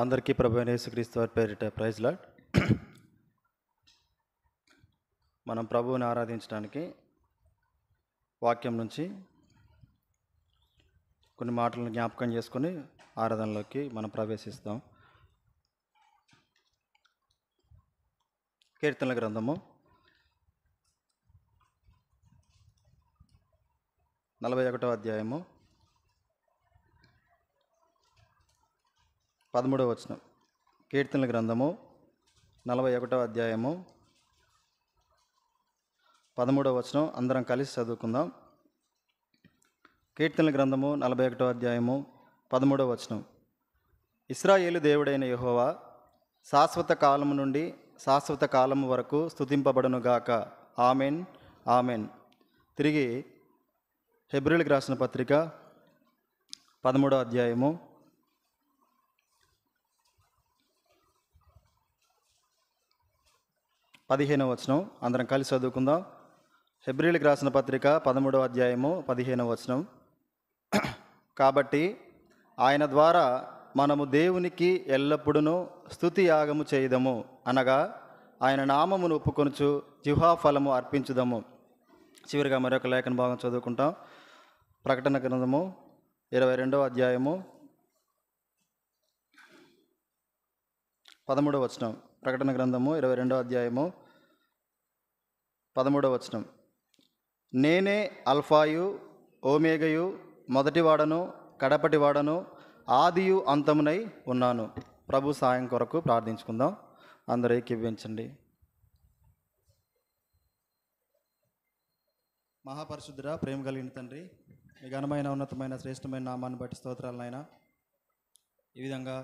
అందరికీ ప్రభువైన యేసుక్రీస్తు వారి పేరిట ప్రైజ్ లార్డ్. మనం ప్రభువుని ఆరాధించడానికి వాక్యం నుంచి కొన్ని మాటలను జ్ఞాపకం చేసుకొని ఆరాధనలోకి మనం ప్రవేశిస్తాం. కీర్తనల గ్రంథము 41వ అధ్యాయము 13వ వచనం. కీర్తనల గ్రంథము 41వ అధ్యాయము 13వ వచనం అందరం కలిసి చదువుకుందాం. కీర్తనల గ్రంథము 41వ అధ్యాయము 13వ వచనం. ఇశ్రాయేలు దేవుడైన యెహోవా శాశ్వత కాలము నుండి శాశ్వత కాలము వరకు స్తుతింపబడునుగాక. Amen, amen. తిరిగి హెబ్రీయులకు రాసిన పత్రిక 13వ అధ్యాయము 15వ వచనం అందరం కలిసి చదువుకుందాం. హెబ్రీయులకు రాసిన పత్రిక 13వ అధ్యాయము 15వ వచనం. కాబట్టి ఆయన ద్వారా మనము దేవునికి ఎల్లప్పుడూ స్తుతి యాగము చేయుదము, అనగా ఆయన నామమును ఒప్పుకొనుచు జిహ్వాఫలము అర్పించుదము. చివరిగా మరొక లేఖన భాగం చదువుకుంటాం. ప్రకటన గ్రంథము 22వ అధ్యాయము 13వ వచనం. ప్రకటన గ్రంథము 22వ అధ్యాయము 13వ వచనం. నేనే అల్ఫాయు ఓమేగయు, మొదటివాడను కడపటివాడను, ఆదియు అంతమునై ఉన్నాను. ప్రభు సాయం కొరకు ప్రార్థించుకుందాం. అందరూ ఏకీభవించండి. మహాపరిశుద్ధుడా, ప్రేమ కలిగిన తండ్రి, మీ ఘనమైన ఉన్నతమైన శ్రేష్టమైన నామాన్ని బట్టి స్తోత్రాలనైనా. ఈ విధంగా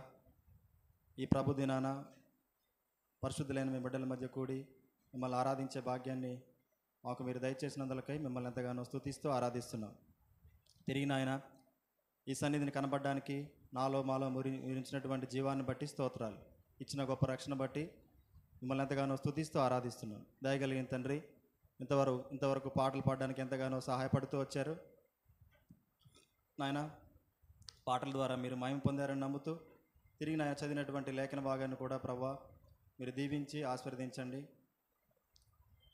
ఈ ప్రభు దినాన పరిశుద్ధులైన మీ బిడ్డల మధ్య కూడి మిమ్మల్ని ఆరాధించే భాగ్యాన్ని మాకు మీరు దయచేసినందులకై మిమ్మల్ని ఎంతగానో స్తుతిస్తూ ఆరాధిస్తున్నాం. తిరిగి నాయన ఈ సన్నిధిని కనబడడానికి నాలో మాలో మురించినటువంటి జీవాన్ని బట్టి స్తోత్రాలు. ఇచ్చిన గొప్ప రక్షణ బట్టి మిమ్మల్ని ఎంతగానో స్తుతిస్తూ ఆరాధిస్తున్నాం. దయగలిగిన తండ్రి, ఇంతవరకు పాటలు పాడడానికి ఎంతగానో సహాయపడుతూ వచ్చారు నాయన. పాటల ద్వారా మీరు మహిమ పొందారని నమ్ముతూ తిరిగి నాయన చదివినటువంటి లేఖన భాగాన్ని కూడా ప్రభా మీరు దీవించి ఆశీర్వదించండి.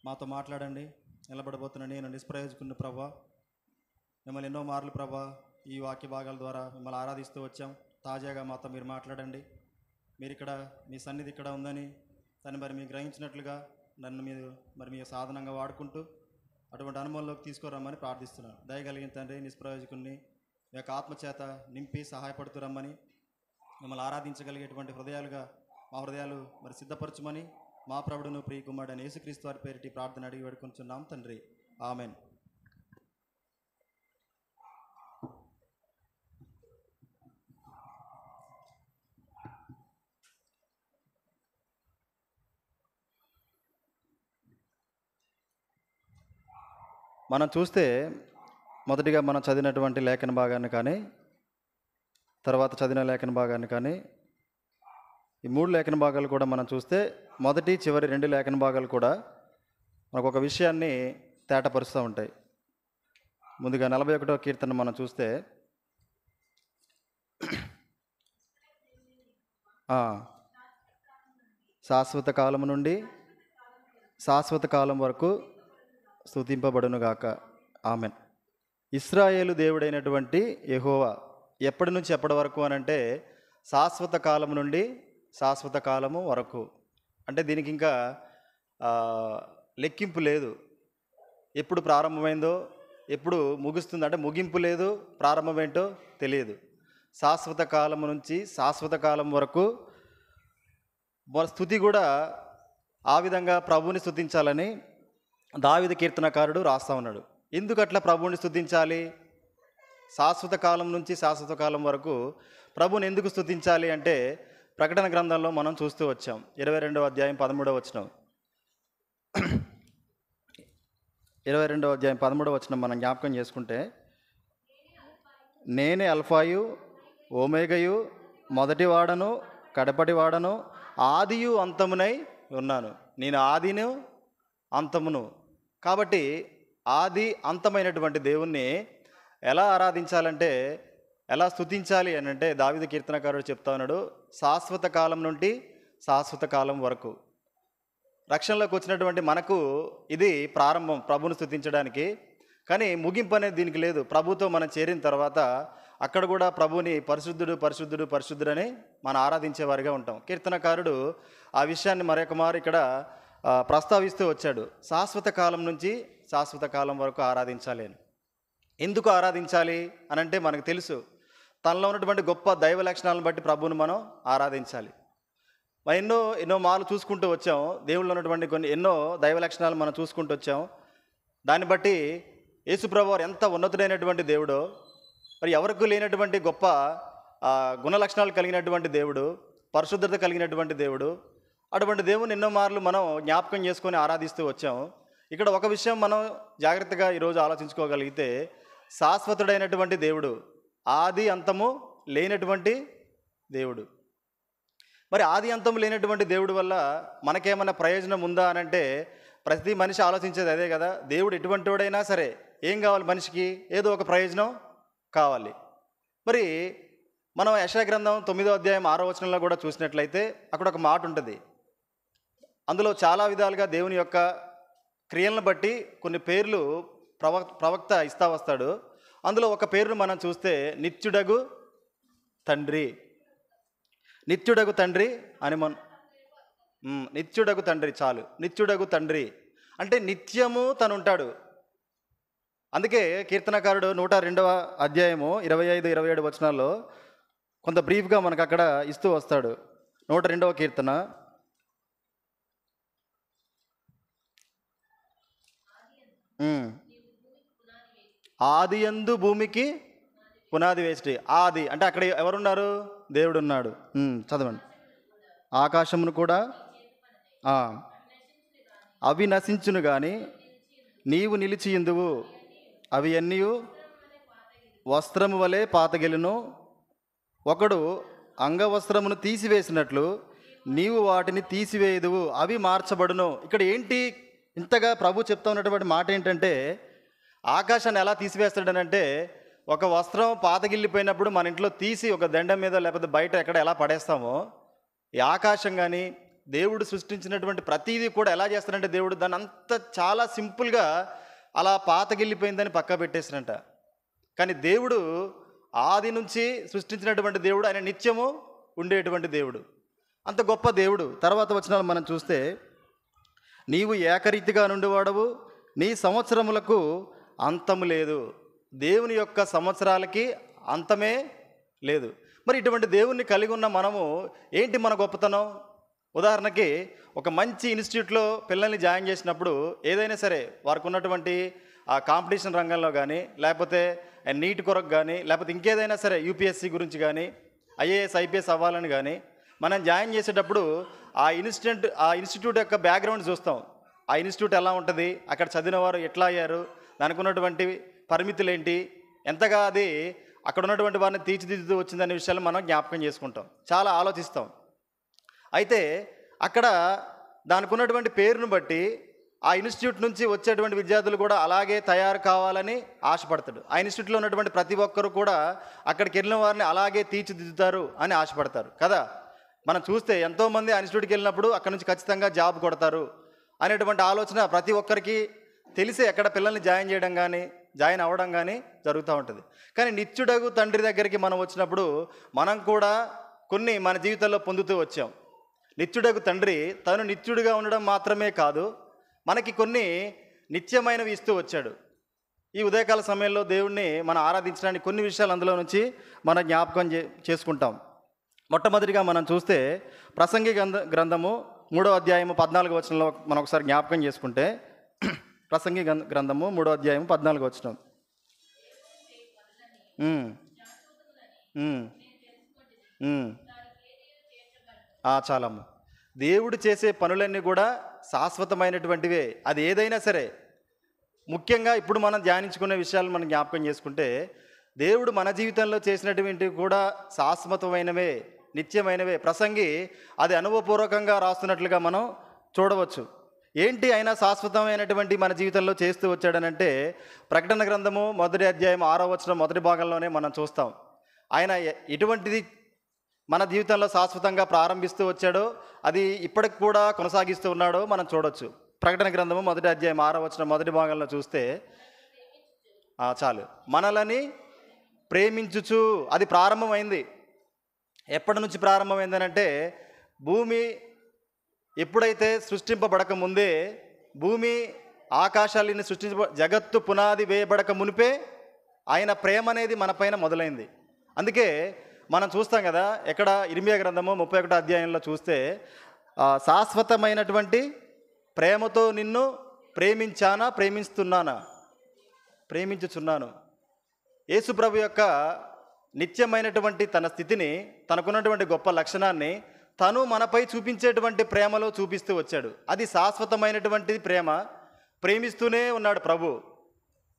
మాతో మాట్లాడండి. నిలబడబోతున్న నేను నిష్ప్రయోజకుని ప్రభా, మిమ్మల్ని ఎన్నో మార్లు ప్రభా ఈ వాక్య భాగాల ద్వారా మిమ్మల్ని ఆరాధిస్తూ వచ్చాం. తాజాగా మాతో మీరు మాట్లాడండి. మీరు ఇక్కడ మీ సన్నిధి ఇక్కడ ఉందని దాన్ని మరి మీరు గ్రహించినట్లుగా నన్ను మీరు మీ సాధనంగా వాడుకుంటూ అటువంటి అనుభవంలోకి తీసుకురమ్మని ప్రార్థిస్తున్నాను. దయగలిగిన తండ్రి, నిష్ప్రయోజకుని మీ యొక్క ఆత్మచేత నింపి సహాయపడుతూ రమ్మని, మిమ్మల్ని ఆరాధించగలిగేటువంటి హృదయాలుగా మా హృదయాలు మరి సిద్ధపరచుమని మా ప్రభుడును ప్రియ కుమారుడైన యేసుక్రీస్తు వారి పేరిటి ప్రార్థన అడిగి వేడుకొంచున్నాం తండ్రి. ఆమెన్. మనం చూస్తే మొదటిగా మనం చదివినటువంటి లేఖన భాగాన్ని కానీ తర్వాత చదివిన లేఖన భాగాన్ని కానీ ఈ 3 లేఖన భాగాలు కూడా మనం చూస్తే మొదటి చివరి 2 లేఖన భాగాలు కూడా మనకు ఒక విషయాన్ని తేటపరుస్తూ ఉంటాయి. ముందుగా 41వ కీర్తన మనం చూస్తే శాశ్వత కాలము నుండి శాశ్వత కాలం వరకు స్తుతింపబడునుగాక. ఆమెన్. ఇశ్రాయేలు దేవుడైనటువంటి యెహోవా ఎప్పటి నుంచి ఎప్పటి వరకు అనంటే శాశ్వత కాలం నుండి శాశ్వత కాలము వరకు. అంటే దీనికి ఇంకా లెక్కింపు లేదు. ఎప్పుడు ప్రారంభమైందో ఎప్పుడు ముగుస్తుంది అంటే ముగింపు లేదు, ప్రారంభం ఏంటో తెలియదు. శాశ్వత కాలము నుంచి శాశ్వత కాలం వరకు స్తుతి కూడా ఆ విధంగా ప్రభువుని స్తుతించాలని దావీదు కీర్తనకారుడు రాస్తా ఉన్నాడు. ఎందుకు అట్లా ప్రభువుని స్తుతించాలి? శాశ్వత కాలం నుంచి శాశ్వత కాలం వరకు ప్రభువుని ఎందుకు స్తుతించాలి అంటే ప్రకటన గ్రంథంలో మనం చూస్తూ వచ్చాం. 22వ అధ్యాయం 13వ వచనం. 22వ అధ్యాయం 13వ వచనం మనం జ్ఞాపకం చేసుకుంటే, నేనే అల్ఫాయు ఓమేగయు, మొదటివాడను కడపటివాడను, ఆదియు అంతమునై ఉన్నాను. నేను ఆదిను అంతమును. కాబట్టి ఆది అంతమైనటువంటి దేవుణ్ణి ఎలా ఆరాధించాలంటే ఎలా స్తుతించాలి అని అంటే దావీదు కీర్తనకారుడు చెప్తా ఉన్నాడు. శాశ్వత కాలం నుండి శాశ్వత కాలం వరకు. రక్షణలోకి వచ్చినటువంటి మనకు ఇది ప్రారంభం ప్రభువును స్తుతించడానికి. కానీ ముగింపు అనేది దీనికి లేదు. ప్రభుతో మనం చేరిన తర్వాత అక్కడ కూడా ప్రభువుని పరిశుద్ధుడు పరిశుద్ధుడు పరిశుద్ధుడని మనం ఆరాధించేవారిగా ఉంటాం. కీర్తనకారుడు ఆ విషయాన్ని మరొక మారు ఇక్కడ ప్రస్తావిస్తూ వచ్చాడు. శాశ్వత కాలం నుంచి శాశ్వత కాలం వరకు ఆరాధించాలి అని. ఎందుకు ఆరాధించాలి అని అంటే మనకు తెలుసు, తనలో ఉన్నటువంటి గొప్ప దైవ లక్షణాలను బట్టి ప్రభువుని మనం ఆరాధించాలి. ఎన్నో మార్లు చూసుకుంటూ వచ్చాం. దేవుళ్ళు ఉన్నటువంటి ఎన్నో దైవ లక్షణాలు మనం చూసుకుంటూ వచ్చాం. దాన్ని బట్టి యేసుప్రభువు వారు ఎంత ఉన్నతుడైనటువంటి దేవుడో, మరి ఎవరికి లేనటువంటి గొప్ప గుణ లక్షణాలు కలిగినటువంటి దేవుడు, పరిశుద్ధత కలిగినటువంటి దేవుడు. అటువంటి దేవుని ఎన్నో మార్లు మనం జ్ఞాపకం చేసుకొని ఆరాధిస్తూ వచ్చాం. ఇక్కడ ఒక విషయం మనం జాగ్రత్తగా ఈరోజు ఆలోచించుకోగలిగితే, శాశ్వతుడైనటువంటి దేవుడు, ఆది అంతము లేనటువంటి దేవుడు. మరి ఆది అంతం లేనటువంటి దేవుడి వల్ల మనకేమైనా ప్రయోజనం ఉందా అని అంటే ప్రతి మనిషి ఆలోచించేది అదే కదా. దేవుడు ఎటువంటి వాడైనా సరే ఏం కావాలి మనిషికి? ఏదో ఒక ప్రయోజనం కావాలి. మరి మనం యెషయా గ్రంథం 9వ అధ్యాయం 6వ వచనంలో కూడా చూసినట్లయితే అక్కడ ఒక మాట ఉంటుంది. అందులో చాలా విధాలుగా దేవుని యొక్క క్రియలను బట్టి కొన్ని పేర్లు ప్రవక్త ఇస్తా వస్తాడు. అందులో ఒక పేరును మనం చూస్తే నిత్యుడగు తండ్రి. నిత్యుడగు తండ్రి అని నిత్యుడగు తండ్రి చాలు. నిత్యుడగు తండ్రి అంటే నిత్యము తను ఉంటాడు. అందుకే కీర్తనకారుడు 102వ అధ్యాయము 25, 27 వచనాల్లో కొంత బ్రీఫ్గా మనకు అక్కడ ఇస్తూ వస్తాడు. 102వ కీర్తన ఆదియందు భూమికి పునాది వేసి. ఆది అంటే అక్కడ ఎవరున్నారు? దేవుడు ఉన్నాడు. చదవండి. ఆకాశమును కూడా అవి నశించును కానీ నీవు నిలిచియుందువు, అవి అన్నీ వస్త్రము వలె పాతగెలును. ఒకడు అంగవస్త్రమును తీసివేసినట్లు నీవు వాటిని తీసివేయదువు, అవి మార్చబడును. ఇక్కడ ఏంటి ఇంతగా ప్రభు చెప్తా ఉన్నటువంటి మాట ఏంటంటే, ఆకాశాన్ని ఎలా తీసివేస్తాడనంటే, ఒక వస్త్రం పాతగిల్లిపోయినప్పుడు మన ఇంట్లో తీసి ఒక దండం మీద లేకపోతే బయట ఎక్కడ ఎలా పడేస్తామో, ఈ ఆకాశం కానీ దేవుడు సృష్టించినటువంటి ప్రతీదీ కూడా ఎలా చేస్తాడంటే, దేవుడు దాన్ని అంత చాలా సింపుల్గా అలా పాతగిల్లిపోయిందని పక్క పెట్టేసినట్ట. కానీ దేవుడు ఆది నుంచి సృష్టించినటువంటి దేవుడు, ఆయన నిత్యము ఉండేటువంటి దేవుడు, అంత గొప్ప దేవుడు. తర్వాత వచనాలు మనం చూస్తే, నీవు ఏకరీతిగా నుండివాడవు, నీ సంవత్సరములకు అంతము లేదు. దేవుని యొక్క సంవత్సరాలకి అంతమే లేదు. మరి ఇటువంటి దేవుణ్ణి కలిగి ఉన్న మనము ఏంటి మన గొప్పతనం? ఉదాహరణకి ఒక మంచి ఇన్స్టిట్యూట్లో పిల్లల్ని జాయిన్ చేసినప్పుడు ఏదైనా సరే వారికి ఉన్నటువంటి ఆ కాంపిటీషన్ రంగంలో కానీ, లేకపోతే నీట్ కొరకు కానీ, లేకపోతే ఇంకేదైనా సరే యూపీఎస్సీ గురించి కానీ, ఐఏఎస్ ఐపీఎస్ అవ్వాలని కానీ మనం జాయిన్ చేసేటప్పుడు ఆ ఇన్స్టిట్యూట్ యొక్క బ్యాక్గ్రౌండ్ చూస్తాం. ఆ ఇన్స్టిట్యూట్ ఎలా ఉంటుంది, అక్కడ చదివిన వారు ఎట్లా అయ్యారు, దానికి ఉన్నటువంటి పరిమితులు ఏంటి, ఎంతగా అది అక్కడ ఉన్నటువంటి వారిని తీర్చిదిద్దుతూ వచ్చిందనే విషయాలు మనం జ్ఞాపకం చేసుకుంటాం, చాలా ఆలోచిస్తాం. అయితే అక్కడ దానికి ఉన్నటువంటి పేరును బట్టి ఆ ఇన్స్టిట్యూట్ నుంచి వచ్చేటువంటి విద్యార్థులు కూడా అలాగే తయారు కావాలని ఆశపడతాడు. ఆ ఇన్స్టిట్యూట్లో ఉన్నటువంటి ప్రతి ఒక్కరు కూడా అక్కడికి వెళ్ళిన వారిని అలాగే తీర్చిదిద్దుతారు అని ఆశపడతారు కదా. మనం చూస్తే ఎంతోమంది ఆ ఇన్స్టిట్యూట్కి వెళ్ళినప్పుడు అక్కడ నుంచి ఖచ్చితంగా జాబ్ కొడతారు అనేటువంటి ఆలోచన ప్రతి ఒక్కరికి తెలిసి అక్కడ పిల్లల్ని జాయిన్ అవ్వడం కానీ జరుగుతూ ఉంటుంది. కానీ నిత్యుడగు తండ్రి దగ్గరికి మనం వచ్చినప్పుడు మనం కూడా కొన్ని మన జీవితంలో పొందుతూ వచ్చాం. నిత్యుడగు తండ్రి తను నిత్యుడిగా ఉండడం మాత్రమే కాదు, మనకి కొన్ని నిత్యమైనవి ఇస్తూ వచ్చాడు. ఈ ఉదయకాల సమయంలో దేవుణ్ణి మనం ఆరాధించడానికి కొన్ని విషయాలు అందులో నుంచి మనం జ్ఞాపకం చేసుకుంటాం. మొట్టమొదటిగా మనం చూస్తే ప్రసంగి గ్రంథము 3వ అధ్యాయము 14వ వచనంలో మనం ఒకసారి జ్ఞాపకం చేసుకుంటే, ప్రసంగి గ్రంథము 3వ అధ్యాయం 14వ వచనం. చాలమ్మ. దేవుడు చేసే పనులన్నీ కూడా శాశ్వతమైనటువంటివే, అది ఏదైనా సరే. ముఖ్యంగా ఇప్పుడు మనం ధ్యానించుకునే విషయాలు మనం జ్ఞాపకం చేసుకుంటే, దేవుడు మన జీవితంలో చేసినటువంటివి కూడా శాశ్వతమైనవే, నిత్యమైనవే. ప్రసంగి అది అనుభవపూర్వకంగా రాస్తున్నట్లుగా మనం చూడవచ్చు. ఏంటి అయినా శాశ్వతమైనటువంటి మన జీవితంలో చేస్తూ వచ్చాడనంటే, ప్రకటన గ్రంథము 1వ అధ్యాయం 6వ వచనం మొదటి భాగంలోనే మనం చూస్తాం. ఆయన ఎటువంటిది మన జీవితంలో శాశ్వతంగా ప్రారంభిస్తూ వచ్చాడో అది ఇప్పటికి కూడా కొనసాగిస్తూ ఉన్నాడో మనం చూడొచ్చు. ప్రకటన గ్రంథము 1వ అధ్యాయం 6వ వచనం మొదటి భాగంలో చూస్తే చాలు, మనలని ప్రేమించుచు అది ప్రారంభమైంది. ఎప్పటి నుంచి ప్రారంభమైందనంటే భూమి ఎప్పుడైతే సృష్టింపబడక ముందే, భూమి ఆకాశాలని జగత్తు పునాది వేయబడక మునిపే ఆయన ప్రేమ అనేది మన పైన మొదలైంది. అందుకే మనం చూస్తాం కదా, ఎక్కడ ఇర్మియా గ్రంథము 31వ అధ్యాయంలో చూస్తే శాశ్వతమైనటువంటి ప్రేమతో నిన్ను ప్రేమించుచున్నాను. యేసు ప్రభు యొక్క నిత్యమైనటువంటి తన స్థితిని, తనకున్నటువంటి గొప్ప లక్షణాన్ని తను మనపై చూపించేటువంటి ప్రేమలో చూపిస్తూ వచ్చాడు. అది శాశ్వతమైనటువంటి ప్రేమ. ప్రేమిస్తూనే ఉన్నాడు ప్రభు.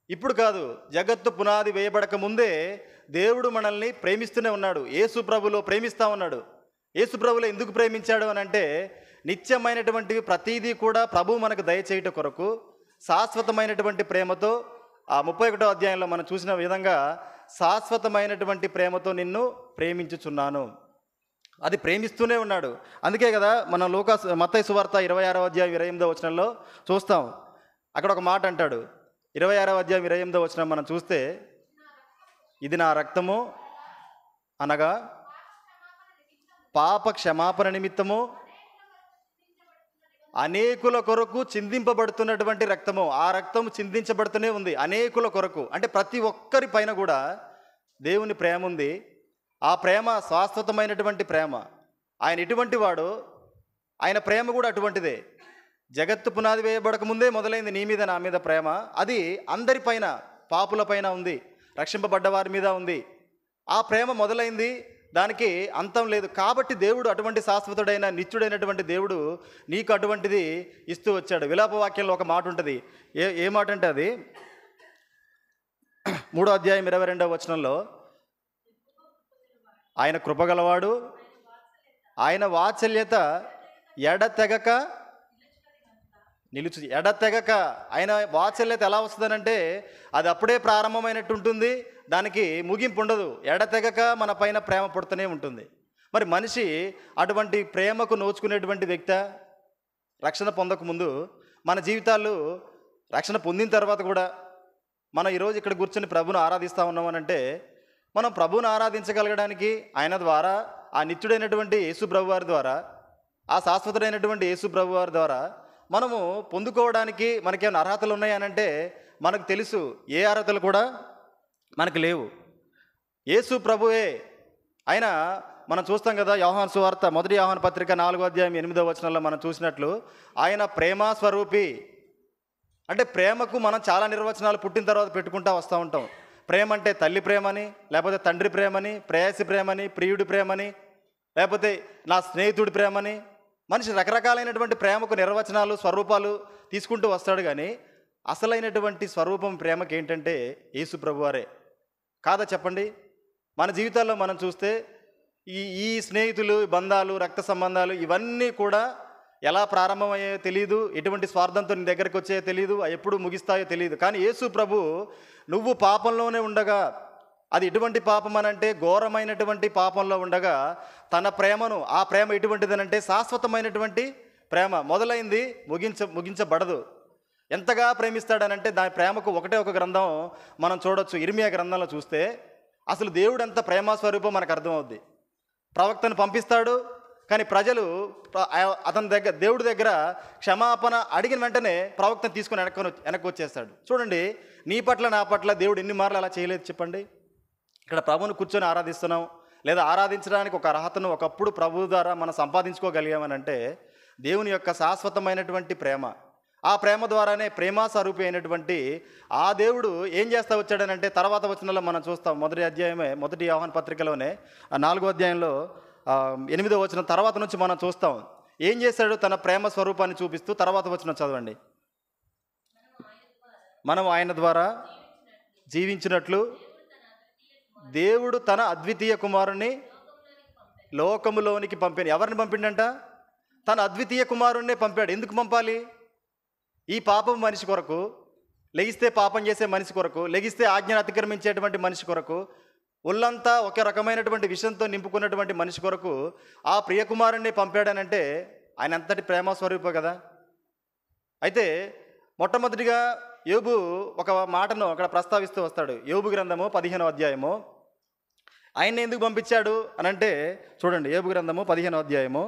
ఇప్పుడు కాదు, జగత్తు పునాది వేయబడక ముందే దేవుడు మనల్ని ప్రేమిస్తూనే ఉన్నాడు. యేసు ప్రభులో ప్రేమిస్తూ ఉన్నాడు. యేసు ప్రభులో ఎందుకు ప్రేమించాడు అని అంటే, నిత్యమైనటువంటి ప్రతీదీ కూడా ప్రభు మనకు దయచేయట కొరకు శాశ్వతమైనటువంటి ప్రేమతో, ఆ 31వ అధ్యాయంలో మనం చూసిన విధంగా శాశ్వతమైనటువంటి ప్రేమతో నిన్ను ప్రేమించుచున్నాను. అది ప్రేమిస్తూనే ఉన్నాడు. అందుకే కదా మనం మత్తయి సువార్త 26వ అధ్యాయం 28వ వచనంలో చూస్తాం. అక్కడ ఒక మాట అంటాడు. 26వ అధ్యాయం 28వ వచనం మనం చూస్తే, ఇది నా రక్తము అనగా పాప క్షమాపణ నిమిత్తము అనేకుల కొరకు చిందింపబడుతున్నటువంటి రక్తము. ఆ రక్తము చిందించబడుతూనే ఉంది అనేకుల కొరకు. అంటే ప్రతి ఒక్కరి పైన కూడా దేవుని ప్రేమ ఉంది. ఆ ప్రేమ శాశ్వతమైనటువంటి ప్రేమ. ఆయన ఎటువంటి వాడు, ఆయన ప్రేమ కూడా అటువంటిదే. జగత్తు పునాది వేయబడక ముందే మొదలైంది నీ మీద నా మీద ప్రేమ. అది అందరిపైన, పాపుల పైన ఉంది, రక్షింపబడ్డ వారి మీద ఉంది. ఆ ప్రేమ మొదలైంది, దానికి అంతం లేదు. కాబట్టి దేవుడు అటువంటి శాశ్వతుడైన నిత్యుడైనటువంటి దేవుడు నీకు అటువంటిది ఇస్తూ వచ్చాడు. విలాప వాక్యంలో ఒక మాట ఉంటుంది. ఏ మాట అంటే అది 3వ అధ్యాయం 22వ వచనంలో, ఆయన కృపగలవాడు, ఆయన వాత్సల్యత ఎడతెగక ఎడతెగక. ఆయన వాత్సల్యత ఎలా వస్తుందనంటే అది అప్పుడే ప్రారంభమైనట్టు ఉంటుంది, దానికి ముగింపు ఉండదు. ఎడతెగక మన పైన ప్రేమ పుడుతూనే ఉంటుంది. మరి మనిషి అటువంటి ప్రేమకు నోచుకునేటువంటి వ్యక్తి. రక్షణ పొందకముందు మన జీవితాలు, రక్షణ పొందిన తర్వాత కూడా మనం ఈరోజు ఇక్కడ కూర్చొని ప్రభువును ఆరాధిస్తూ ఉన్నామనంటే, మనం ప్రభువును ఆరాధించగలగడానికి ఆయన ద్వారా, ఆ నిత్యుడైనటువంటి యేసు ప్రభు వారి ద్వారా, ఆ శాశ్వతుడైనటువంటి యేసు ప్రభు వారి ద్వారా మనము పొందుకోవడానికి మనకేమైనా అర్హతలు ఉన్నాయనంటే మనకు తెలుసు. ఏ అర్హతలు కూడా మనకు లేవు. యేసు ప్రభువే ఆయన. మనం చూస్తాం కదా, యోహాను సువార్త 1వ యోహాను పత్రిక 4వ అధ్యాయం 8వ వచనంలో మనం చూసినట్లు, ఆయన ప్రేమ స్వరూపి. అంటే ప్రేమకు మనం చాలా నిర్వచనాలు పుట్టిన తర్వాత పెట్టుకుంటూ వస్తూ ఉంటాం. ప్రేమ అంటే తల్లి ప్రేమని, లేకపోతే తండ్రి ప్రేమని, ప్రేయసి ప్రేమని, ప్రియుడి ప్రేమని, లేకపోతే నా స్నేహితుడి ప్రేమని. మనిషి రకరకాలైనటువంటి ప్రేమకు నిర్వచనాలు, స్వరూపాలు తీసుకుంటూ వస్తాడు. కానీ అసలైనటువంటి స్వరూపం ప్రేమకి ఏంటంటే యేసు ప్రభువారే. కాదా చెప్పండి? మన జీవితాల్లో మనం చూస్తే ఈ స్నేహితులు, బంధాలు, రక్త సంబంధాలు ఇవన్నీ కూడా ఎలా ప్రారంభమయ్యాయో తెలియదు, ఎటువంటి స్వార్థంతో నీ దగ్గరికి వచ్చాయో తెలియదు, ఎప్పుడు ముగిస్తాయో తెలియదు. కానీ యేసు ప్రభు నువ్వు పాపంలోనే ఉండగా, అది ఎటువంటి పాపం అనంటే ఘోరమైనటువంటి పాపంలో ఉండగా తన ప్రేమను, ఆ ప్రేమ ఎటువంటిదనంటే శాశ్వతమైనటువంటి ప్రేమ. మొదలైంది, ముగించబడదు. ఎంతగా ప్రేమిస్తాడనంటే దాని ప్రేమకు ఒకటే ఒక గ్రంథం మనం చూడొచ్చు. ఇర్మియా గ్రంథంలో చూస్తే అసలు దేవుడు ఎంత ప్రేమ స్వరూపం మనకు అర్థమవుద్ది. ప్రవక్తను పంపిస్తాడు, కానీ ప్రజలు అతని దగ్గర, దేవుడి దగ్గర క్షమాపణ అడిగిన వెంటనే ప్రవక్తను తీసుకొని వెనక్కి వచ్చేస్తాడు. చూడండి, నీ పట్ల నా పట్ల దేవుడు ఎన్ని మార్లు అలా చేయలేదు చెప్పండి. ఇక్కడ ప్రభువును కూర్చొని ఆరాధిస్తున్నాం, లేదా ఆరాధించడానికి ఒక అర్హతను ఒకప్పుడు ప్రభు ద్వారా మనం సంపాదించుకోగలిగామనంటే దేవుని యొక్క శాశ్వతమైనటువంటి ప్రేమ. ఆ ప్రేమ ద్వారానే ప్రేమ స్వరూపి అయినటువంటి ఆ దేవుడు ఏం చేస్తూ వచ్చాడనంటే తర్వాత వచనంలో మనం చూస్తాం. 1వ అధ్యాయమే, 1వ యోహాను పత్రికలోనే 4వ అధ్యాయంలో 8వ వచనం తర్వాత నుంచి మనం చూస్తాం. ఏం చేశాడు? తన ప్రేమ స్వరూపాన్ని చూపిస్తూ తర్వాత వచనం చదవండి. మనం ఆయన ద్వారా జీవించినట్లు దేవుడు తన అద్వితీయ కుమారుణ్ణి లోకములోనికి పంపాడు. ఎవరిని పంపిండంట? తన అద్వితీయ కుమారుణ్ణే పంపాడు. ఎందుకు పంపాలి? ఈ పాపం మనిషి కొరకు, లెగిస్తే పాపం చేసే మనిషి కొరకు, లెగిస్తే ఆజ్ఞను అతిక్రమించేటువంటి మనిషి కొరకు, ఒళ్ళంతా ఒక రకమైనటువంటి విషయంతో నింపుకున్నటువంటి మనిషి కొరకు ఆ ప్రియకుమారుణ్ణి పంపాడనంటే ఆయన అంతటి ప్రేమ స్వరూపం కదా. అయితే మొట్టమొదటిగా యోబు ఒక మాటను అక్కడ ప్రస్తావిస్తూ వస్తాడు. యోబు గ్రంథము 15వ అధ్యాయము. ఆయన్ని ఎందుకు పంపించాడు అనంటే చూడండి, యోబు గ్రంథము 15వ అధ్యాయము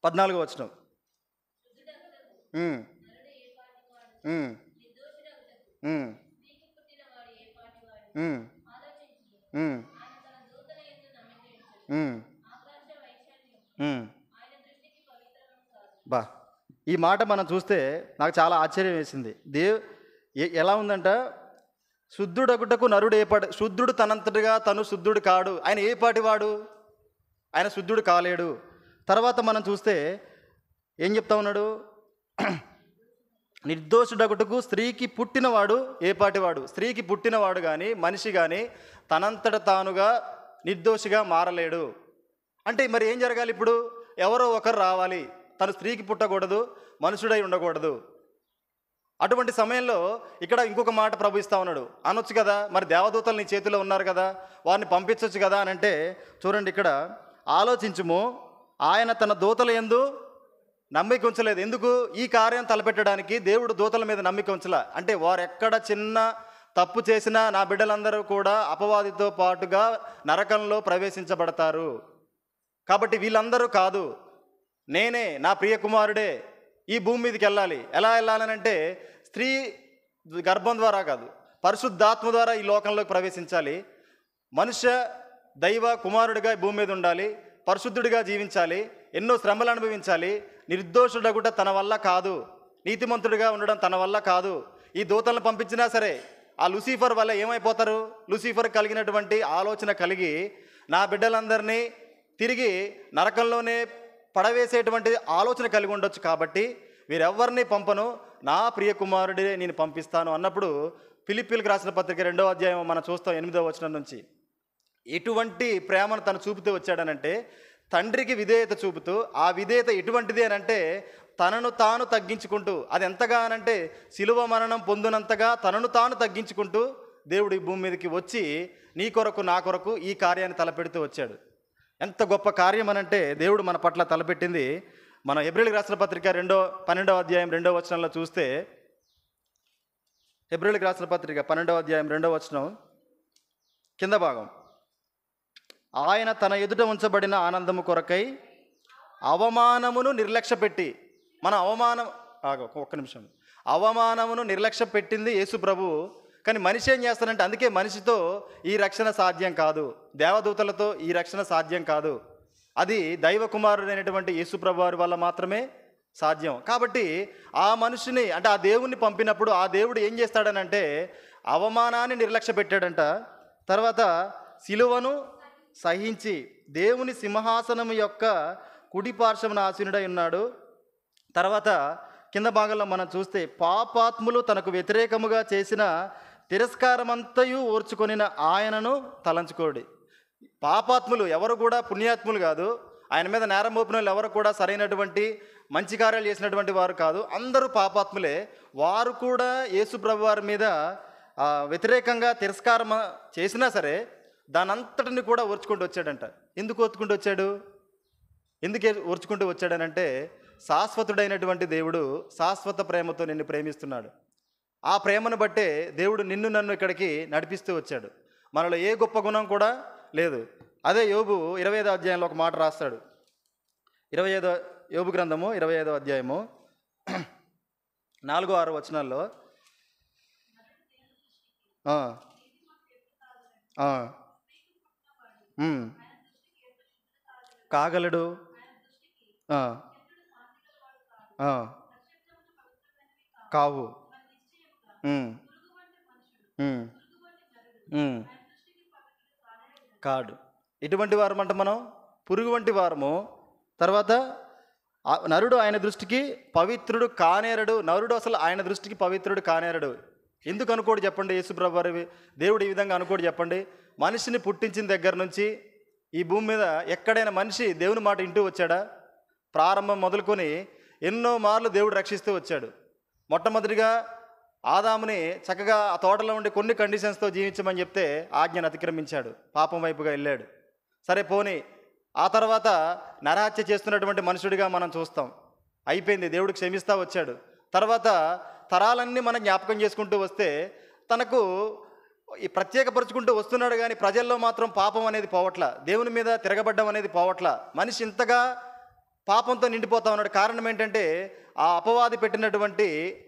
14వ వచనం. బా, ఈ మాట మనం చూస్తే నాకు చాలా ఆశ్చర్యం వేసింది. ఎలా ఉందంట, శుద్ధుడగుటకు నరుడు శుద్ధుడు తనంతటిగా తను శుద్ధుడు కాడు. ఆయన ఏ పాటివాడు? ఆయన శుద్ధుడు కాలేడు. తర్వాత మనం చూస్తే ఏం చెప్తా ఉన్నాడు? నిర్దోషుడగుటకు స్త్రీకి పుట్టినవాడు ఏ పాటివాడు? స్త్రీకి పుట్టినవాడు కానీ మనిషి కానీ తనంతట తానుగా నిర్దోషిగా మారలేడు. అంటే మరి ఏం జరగాలి? ఇప్పుడు ఎవరో ఒకరు రావాలి. తను స్త్రీకి పుట్టకూడదు, మనుషుడై ఉండకూడదు. అటువంటి సమయంలో ఇక్కడ ఇంకొక మాట ప్రభు ఇస్తా ఉన్నాడు. అనొచ్చు కదా, మరి దేవదూతలు నీ చేతిలో ఉన్నారు కదా, వారిని పంపించవచ్చు కదా అని అంటే చూడండి, ఇక్కడ ఆలోచించుము, ఆయన తన దూతల యందు నమ్మిక ఉంచలేదు. ఎందుకు? ఈ కార్యం తలపెట్టడానికి దేవుడు దూతల మీద నమ్మిక ఉంచలా. అంటే వారు ఎక్కడ చిన్న తప్పు చేసినా నా బిడ్డలందరూ కూడా అపవాదితో పాటుగా నరకంలో ప్రవేశించబడతారు. కాబట్టి వీళ్ళందరూ కాదు, నేనే, నా ప్రియ కుమారుడే ఈ భూమి మీదకి వెళ్ళాలి. ఎలా వెళ్ళాలనంటే స్త్రీ గర్భం ద్వారా కాదు, పరిశుద్ధాత్మ ద్వారా ఈ లోకంలోకి ప్రవేశించాలి. మనుష్య దైవ కుమారుడిగా ఈ భూమి మీద ఉండాలి, పరిశుద్ధుడిగా జీవించాలి, ఎన్నో శ్రమలు అనుభవించాలి. నిర్దోషుడగుట తన వల్ల కాదు, నీతిమంతుడిగా ఉండడం తన వల్ల కాదు. ఈ దూతలను పంపించినా సరే ఆ లూసిఫర్ వల్ల ఏమైపోతారు? లూసిఫర్ కలిగినటువంటి ఆలోచన కలిగి నా బిడ్డలందరినీ తిరిగి నరకంలోనే పడవేసేటువంటి ఆలోచన కలిగి ఉండొచ్చు. కాబట్టి వీరెవ్వరిని పంపను, నా ప్రియ కుమారుడే నేను పంపిస్తాను అన్నప్పుడు ఫిలిప్పీలకు రాసిన పత్రిక 2వ అధ్యాయం మనం చూస్తాం 8వ వచనం నుంచి. ఎటువంటి ప్రేమను తను చూపుతూ వచ్చాడనంటే తండ్రికి విధేయత చూపుతూ, ఆ విధేయత ఎటువంటిది అని అంటే తనను తాను తగ్గించుకుంటూ, అది ఎంతగా అనంటే శిలువ మరణం పొందినంతగా తనను తాను తగ్గించుకుంటూ దేవుడు ఈ భూమి మీదకి వచ్చి నీ కొరకు నా కొరకు ఈ కార్యాన్ని తలపెడుతూ వచ్చాడు. ఎంత గొప్ప కార్యం అనంటే దేవుడు మన పట్ల తలపెట్టింది. మన హెబ్రీయులకు రాసిన పత్రిక 12వ అధ్యాయం 2వ వచనంలో చూస్తే, హెబ్రీయులకు రాసిన పత్రిక 12వ అధ్యాయం 2వ వచనం కింద భాగం, ఆయన తన ఎదుట ఉంచబడిన ఆనందము కొరకై అవమానమును నిర్లక్ష్య పెట్టి, మన ఒక్క నిమిషం, అవమానమును నిర్లక్ష్య పెట్టింది యేసు ప్రభు. కానీ మనిషి ఏం చేస్తానంటే, అందుకే మనిషితో ఈ రక్షణ సాధ్యం కాదు, దేవదూతలతో ఈ రక్షణ సాధ్యం కాదు, అది దైవ కుమారుడైనటువంటి యేసు ప్రభు వారి వల్ల మాత్రమే సాధ్యం. కాబట్టి ఆ మనిషిని అంటే ఆ దేవుణ్ణి పంపినప్పుడు ఆ దేవుడు ఏం చేస్తాడనంటే అవమానాన్ని నిర్లక్ష్య పెట్టాడంట. తర్వాత సిలువను సహించి దేవుని సింహాసనం యొక్క కుడి పార్శ్వమున ఆసీనుడై ఉన్నాడు. తర్వాత కింద భాగంలో మనం చూస్తే పాపాత్ములు తనకు వ్యతిరేకముగా చేసిన తిరస్కారమంతయు ఓర్చుకొనిన ఆయనను తలంచుకోడి. పాపాత్ములు ఎవరు కూడా పుణ్యాత్ములు కాదు, ఆయన మీద నేరం మోపిన వాళ్ళు ఎవరు కూడా సరైనటువంటి మంచి కార్యాలు చేసినటువంటి వారు కాదు, అందరూ పాపాత్ములే. వారు కూడా యేసు ప్రభు వారి మీద వ్యతిరేకంగా తిరస్కారం చేసినా సరే దానంతటిని కూడా ఓర్చుకుంటూ వచ్చాడంట. ఎందుకు ఓర్చుకుంటూ వచ్చాడు? ఎందుకు ఓర్చుకుంటూ వచ్చాడనంటే శాశ్వతుడైనటువంటి దేవుడు శాశ్వత ప్రేమతో నిన్ను ప్రేమిస్తున్నాడు. ఆ ప్రేమను బట్టే దేవుడు నిన్ను నన్ను ఇక్కడికి నడిపిస్తూ వచ్చాడు. మనలో ఏ గొప్ప గుణం కూడా లేదు. అదే యోబు 25వ అధ్యాయంలో ఒక మాట రాస్తాడు. యోబు గ్రంథము 25వ అధ్యాయము 4-6 వచనాల్లో కాగలడు, కావు, కాడు. ఇటువంటి వారు అంట మనం పురుగు వంటి వారము. తర్వాత నరుడు ఆయన దృష్టికి పవిత్రుడు కానేరడు. నరుడు అసలు ఆయన దృష్టికి పవిత్రుడు కానేరడు. ఎందుకు అనుకోడు చెప్పండి? యేసుప్రభు వారి దేవుడు ఈ విధంగా అనుకోడు చెప్పండి? మనిషిని పుట్టించిన దగ్గర నుంచి ఈ భూమి మీద ఎక్కడైనా మనిషి దేవుని మాట వింటూ వచ్చాడా? ప్రారంభం మొదలుకొని ఎన్నో మార్లు దేవుడు రక్షిస్తూ వచ్చాడు. మొట్టమొదటిగా ఆదాముని చక్కగా ఆ తోటలో ఉండి కొన్ని కండిషన్స్తో జీవించమని చెప్తే ఆజ్ఞను అతిక్రమించాడు, పాపం వైపుగా వెళ్ళాడు. సరే పోనీ, ఆ తర్వాత నరహత్య చేస్తున్నటువంటి మనుషుడిగా మనం చూస్తాం. అయిపోయింది, దేవుడు క్షమిస్తా వచ్చాడు. తర్వాత తరాలన్నీ మనం జ్ఞాపకం చేసుకుంటూ వస్తే తనకు ఈ ప్రత్యేకపరుచుకుంటూ వస్తున్నాడు, కానీ ప్రజల్లో మాత్రం పాపం అనేది పోవట్ల, దేవుని మీద తిరగబడ్డం అనేది పోవట్ల. మనిషి ఇంతగా పాపంతో నిండిపోతా ఉన్నాడు. కారణం ఏంటంటే ఆ అపవాది పెట్టినటువంటి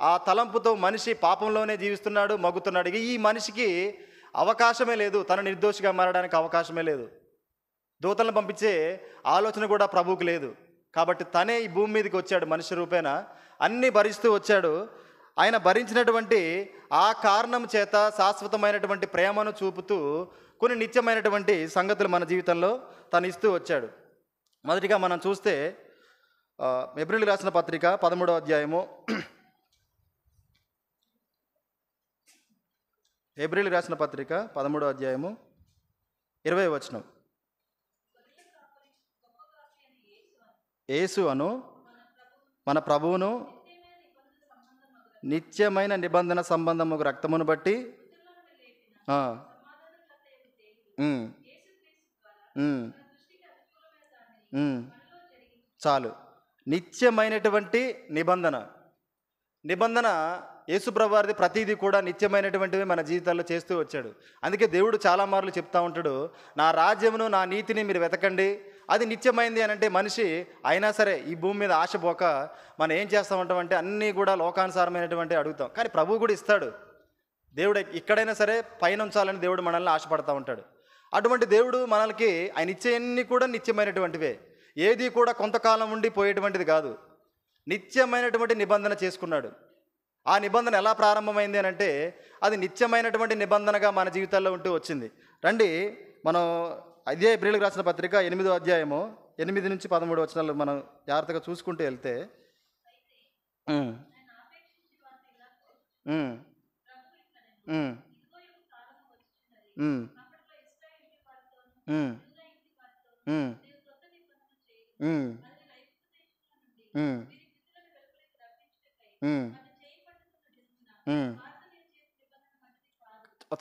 ఆ తలంపుతో మనిషి పాపంలోనే జీవిస్తున్నాడు, మగ్గుతున్నాడు. ఈ మనిషికి అవకాశమే లేదు, తన నిర్దోషిగా మారడానికి అవకాశమే లేదు. దూతలను పంపించే ఆలోచన కూడా ప్రభువుకు లేదు. కాబట్టి తనే ఈ భూమి మీదకి వచ్చాడు, మనిషి రూపేణ అన్నీ భరిస్తూ వచ్చాడు. ఆయన భరించినటువంటి ఆ కారణం చేత శాశ్వతమైనటువంటి ప్రేమను చూపుతూ కొన్ని నిత్యమైనటువంటి సంగతులు మన జీవితంలో తను ఇస్తూ వచ్చాడు. మొదటిగా మనం చూస్తే హెబ్రీయులకు రాసిన పత్రిక 13వ అధ్యాయము, హెబ్రీయులకు రాసిన పత్రిక 13వ అధ్యాయము 20వ వచనం. యేసు అను మన ప్రభువును నిత్యమైన నిబంధన సంబంధము రక్తమును బట్టి చాలు. నిత్యమైనటువంటి నిబంధన యేసుప్రభు వారిది ప్రతిదీ కూడా నిత్యమైనటువంటివి మన జీవితాల్లో చేస్తూ వచ్చాడు. అందుకే దేవుడు చాలా మార్లు చెప్తా ఉంటాడు, నా రాజ్యమును నా నీతిని మీరు వెతకండి, అది నిత్యమైంది అని. అంటే మనిషి అయినా సరే ఈ భూమి మీద ఆశపోక మనం ఏం చేస్తూ ఉంటామంటే అన్నీ కూడా లోకానుసారమైనటువంటి అడుగుతాం. కానీ ప్రభువు కూడా ఇస్తాడు. దేవుడు ఇక్కడైనా సరే పైన ఉంచాలని దేవుడు మనల్ని ఆశపడతా ఉంటాడు. అటువంటి దేవుడు మనల్కి ఆయన ఇచ్చేయన్నీ కూడా నిత్యమైనటువంటివే, ఏది కూడా కొంతకాలం ఉండి పోయేటువంటిది కాదు. నిత్యమైనటువంటి నిబంధన చేసుకున్నాడు. ఆ నిబంధన ఎలా ప్రారంభమైంది అని అంటే అది నిత్యమైనటువంటి నిబంధనగా మన జీవితాల్లో ఉంటూ వచ్చింది. రండి, మనం అదే హెబ్రీయులకు రాసిన పత్రిక 8వ అధ్యాయము 8 నుంచి 13 వచనాలు మనం జాగ్రత్తగా చూసుకుంటూ వెళ్తే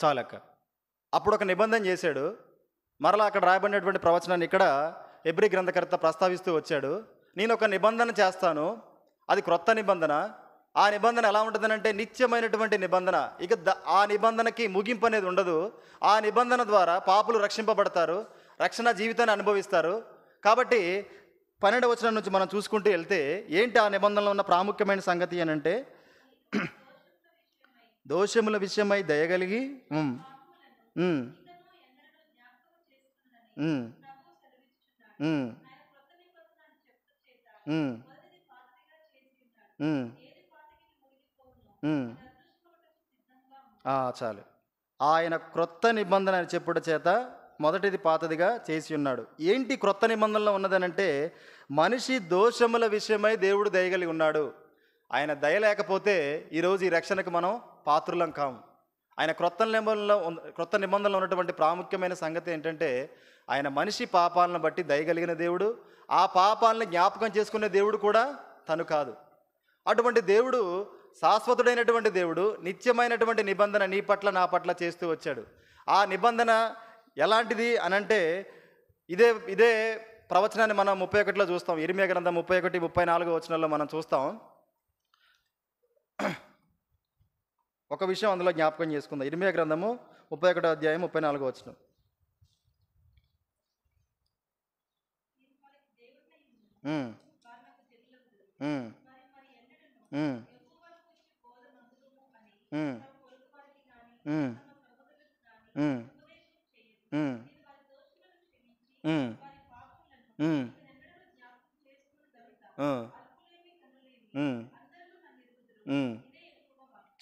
చాలక్క. అప్పుడు ఒక నిబంధన చేశాడు. మరలా అక్కడ రాయబడినటువంటి ప్రవచనాన్ని ఇక్కడ హెబ్రీ గ్రంథకర్త ప్రస్తావిస్తూ వచ్చాడు. నేను ఒక నిబంధన చేస్తాను, అది క్రొత్త నిబంధన. ఆ నిబంధన ఎలా ఉంటుందనంటే నిత్యమైనటువంటి నిబంధన. ఇక ఆ నిబంధనకి ముగింపు అనేది ఉండదు. ఆ నిబంధన ద్వారా పాపులు రక్షింపబడతారు, రక్షణ జీవితాన్ని అనుభవిస్తారు. కాబట్టి 12వ వచనం నుంచి మనం చూసుకుంటూ వెళ్తే ఏంటి ఆ నిబంధనలో ఉన్న ప్రాముఖ్యమైన సంగతి అని అంటే దోషముల విషయమై దయగలిగి చాలు. ఆయన క్రొత్త నిబంధన అని చెప్పుడు చేత మొదటిది పాతదిగా చేసి ఉన్నాడు. ఏంటి క్రొత్త నిబంధనలో ఉన్నదనంటే మనిషి దోషముల విషయమై దేవుడు దయగలిగి ఉన్నాడు. ఆయన దయ లేకపోతే ఈరోజు ఈ రక్షణకు మనం పాత్రులం కాము. ఆయన క్రొత్త నిబంధనలో ఉన్నటువంటి ప్రాముఖ్యమైన సంగతి ఏంటంటే ఆయన మనిషి పాపాలను బట్టి దయగలిగిన దేవుడు. ఆ పాపాలను జ్ఞాపకం చేసుకునే దేవుడు కూడా తను కాదు. అటువంటి దేవుడు శాశ్వతుడైనటువంటి దేవుడు నిత్యమైనటువంటి నిబంధన నీ పట్ల నా పట్ల చేస్తూ వచ్చాడు. ఆ నిబంధన ఎలాంటిది అనంటే ఇదే ప్రవచనాన్ని మనం 31లో చూస్తాం. ఇర్మియా గ్రంథం 31, 34 వచనాల్లో మనం చూస్తాం. ఒక విషయం అందులో జ్ఞాపకం చేసుకుందాం. ఇర్మియా గ్రంథము 31వ అధ్యాయం 34వ వచనం.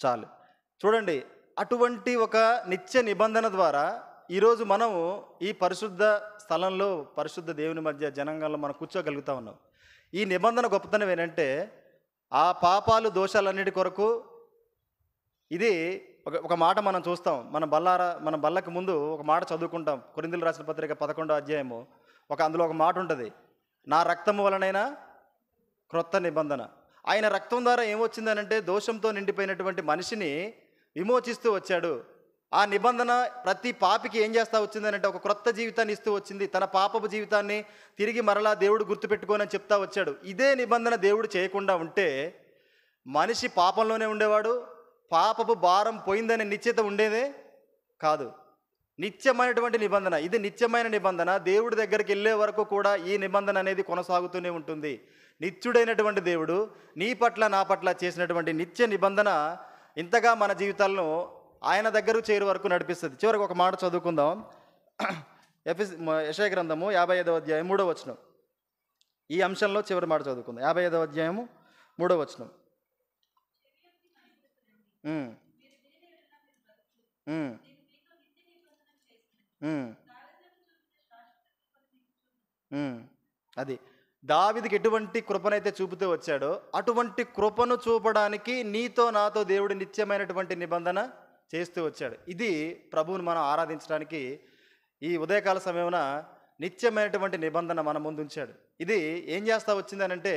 చాలు. చూడండి, అటువంటి ఒక నిత్య నిబంధన ద్వారా ఈరోజు మనము ఈ పరిశుద్ధ స్థలంలో పరిశుద్ధ దేవుని మధ్య జనాంగంలో మనం కూర్చోగలుగుతా ఉన్నాం. ఈ నిబంధన గొప్పతనం ఏంటంటే ఆ పాపాలు దోషాలన్నిటి కొరకు ఇది ఒక మాట మనం చూస్తాం. మన బల్లకి ముందు ఒక మాట చదువుకుంటాం. కొరింథీయులకు రాసిన పత్రిక 11వ అధ్యాయము అందులో ఒక మాట ఉంటుంది, నా రక్తము వలనైనా క్రొత్త నిబంధన. ఆయన రక్తం ద్వారా ఏమొచ్చిందనంటే దోషంతో నిండిపోయినటువంటి మనిషిని విమోచిస్తూ వచ్చాడు. ఆ నిబంధన ప్రతి పాపికి ఏం చేస్తూ వచ్చిందనంటే ఒక క్రొత్త జీవితాన్ని ఇస్తూ వచ్చింది. తన పాపపు జీవితాన్ని తిరిగి మరలా దేవుడు గుర్తుపెట్టుకోనని చెప్తా వచ్చాడు. ఇదే నిబంధన దేవుడు చేయకుండా ఉంటే మనిషి పాపంలోనే ఉండేవాడు. పాపపు భారం పోయిందనే నిశ్చయిత ఉండేదే కాదు. నిత్యమైనటువంటి నిబంధన, ఇది నిత్యమైన నిబంధన. దేవుడి దగ్గరికి వెళ్ళే వరకు కూడా ఈ నిబంధన అనేది కొనసాగుతూనే ఉంటుంది. నిత్యుడైనటువంటి దేవుడు నీ పట్ల నా పట్ల చేసినటువంటి నిత్య నిబంధన ఇంతగా మన జీవితాలను ఆయన దగ్గర చేరు వరకు నడిపిస్తుంది. చివరికి ఒక మాట చదువుకుందాం. యెషయా గ్రంథము 55వ అధ్యాయం 3వ వచనం. ఈ అంశంలో చివరి మాట చదువుకుందాం. 55వ అధ్యాయము 3వ వచనం. అది దావీదుకి ఎటువంటి కృపనైతే చూపుతూ వచ్చాడో అటువంటి కృపను చూపడానికి నీతో నాతో దేవుడు నిత్యమైనటువంటి నిబంధన చేస్తూ వచ్చాడు. ఇది ప్రభువుని మనం ఆరాధించడానికి ఈ ఉదయకాల సమయమున నిత్యమైనటువంటి నిబంధన మన ముందు ఉంచాడు. ఇది ఏం చేస్తా వచ్చిందనంటే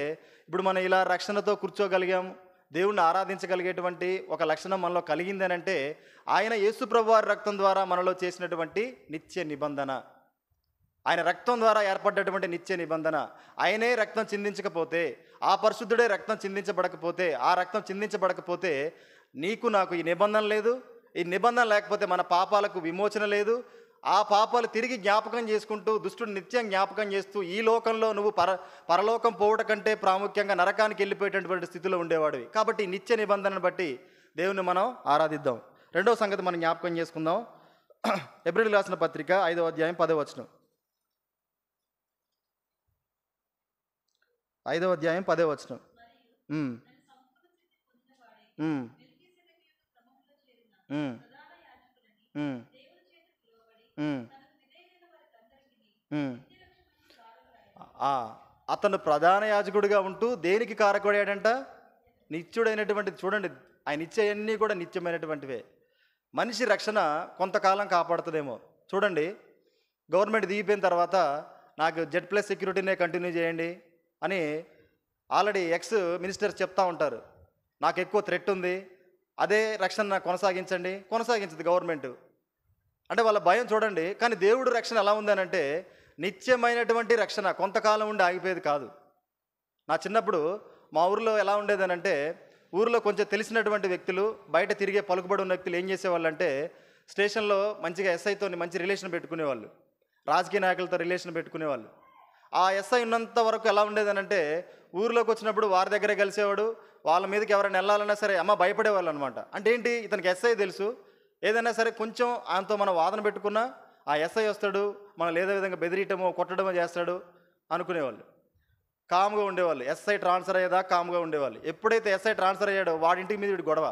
ఇప్పుడు మనం ఇలా రక్షణతో కూర్చోగలిగాం, దేవుణ్ణి ఆరాధించగలిగేటువంటి ఒక లక్షణం మనలో కలిగిందనంటే ఆయన యేసు ప్రభువారి రక్తం ద్వారా మనలో చేసినటువంటి నిత్య నిబంధన, ఆయన రక్తం ద్వారా ఏర్పడ్డటువంటి నిత్య నిబంధన. ఆయనే రక్తం చిందించకపోతే, ఆ పరిశుద్ధుడే రక్తం చిందించబడకపోతే, ఆ రక్తం చిందించబడకపోతే నీకు నాకు ఈ నిబంధన లేదు. ఈ నిబంధన లేకపోతే మన పాపాలకు విమోచన లేదు. ఆ పాపాలు తిరిగి జ్ఞాపకం చేసుకుంటూ దుష్టుడు నిత్యం జ్ఞాపకం చేస్తూ ఈ లోకంలో నువ్వు పరలోకం పోవట కంటే ప్రాముఖ్యంగా నరకానికి వెళ్ళిపోయేటటువంటి స్థితిలో ఉండేవాడివి. కాబట్టి ఈ నిత్య నిబంధనను బట్టి దేవుని మనం ఆరాధిద్దాం. రెండవ సంగతి మనం జ్ఞాపకం చేసుకుందాం. హెబ్రీయులకు రాసిన పత్రిక 5వ అధ్యాయం 10వ వచనం. 5వ అధ్యాయం 10వ వచనం. అతను ప్రధాన యాజకుడిగా ఉంటూ దేనికి కారకుడాడంట? నిత్యుడైనటువంటి. చూడండి, ఆయన ఇచ్చేవన్నీ కూడా నిత్యమైనటువంటివే. మనిషి రక్షణ కొంతకాలం కాపాడుతుందేమో. చూడండి, గవర్నమెంట్ దిగిపోయిన తర్వాత నాకు Z+ సెక్యూరిటీనే కంటిన్యూ చేయండి అని ఆల్రెడీ ఎక్స్ మినిస్టర్స్ చెప్తా ఉంటారు. నాకు ఎక్కువ థ్రెట్ ఉంది, అదే రక్షణ కొనసాగించండి. కొనసాగించదు గవర్నమెంట్. అంటే వాళ్ళ భయం చూడండి. కానీ దేవుడు రక్షణ ఎలా ఉందనంటే నిత్యమైనటువంటి రక్షణ, కొంతకాలం ఉండి ఆగిపోయేది కాదు. నా చిన్నప్పుడు మా ఊరిలో ఎలా ఉండేదనంటే ఊరిలో కొంచెం తెలిసినటువంటి వ్యక్తులు, బయట తిరిగే పలుకుబడి ఉన్న వ్యక్తులు ఏం చేసేవాళ్ళు అంటే స్టేషన్లో మంచిగా ఎస్ఐతో మంచి రిలేషన్ పెట్టుకునేవాళ్ళు, రాజకీయ నాయకులతో రిలేషన్ పెట్టుకునేవాళ్ళు. ఆ ఎస్ఐ ఉన్నంత వరకు ఎలా ఉండేదనంటే ఊరిలోకి వచ్చినప్పుడు వారి దగ్గరే కలిసేవాడు. వాళ్ళ మీదకి ఎవరైనా వెళ్ళాలన్నా సరే అమ్మ భయపడేవాళ్ళు అనమాట. అంటే ఏంటి, ఇతనికి ఎస్ఐ తెలుసు, ఏదైనా సరే కొంచెం ఆయనతో మనం వాదన పెట్టుకున్నా ఆ ఎస్ఐ వస్తాడు, మనం ఏదో విధంగా బెదిరియటమో కొట్టడమో చేస్తాడు అనుకునేవాళ్ళు. కామ్గా ఉండేవాళ్ళు. ఎస్ఐ ట్రాన్స్ఫర్ అయ్యేదా కామ్గా ఉండేవాళ్ళు. ఎప్పుడైతే ఎస్ఐ ట్రాన్స్ఫర్ అయ్యాడో వాడింటికి మీద వీడి గొడవ.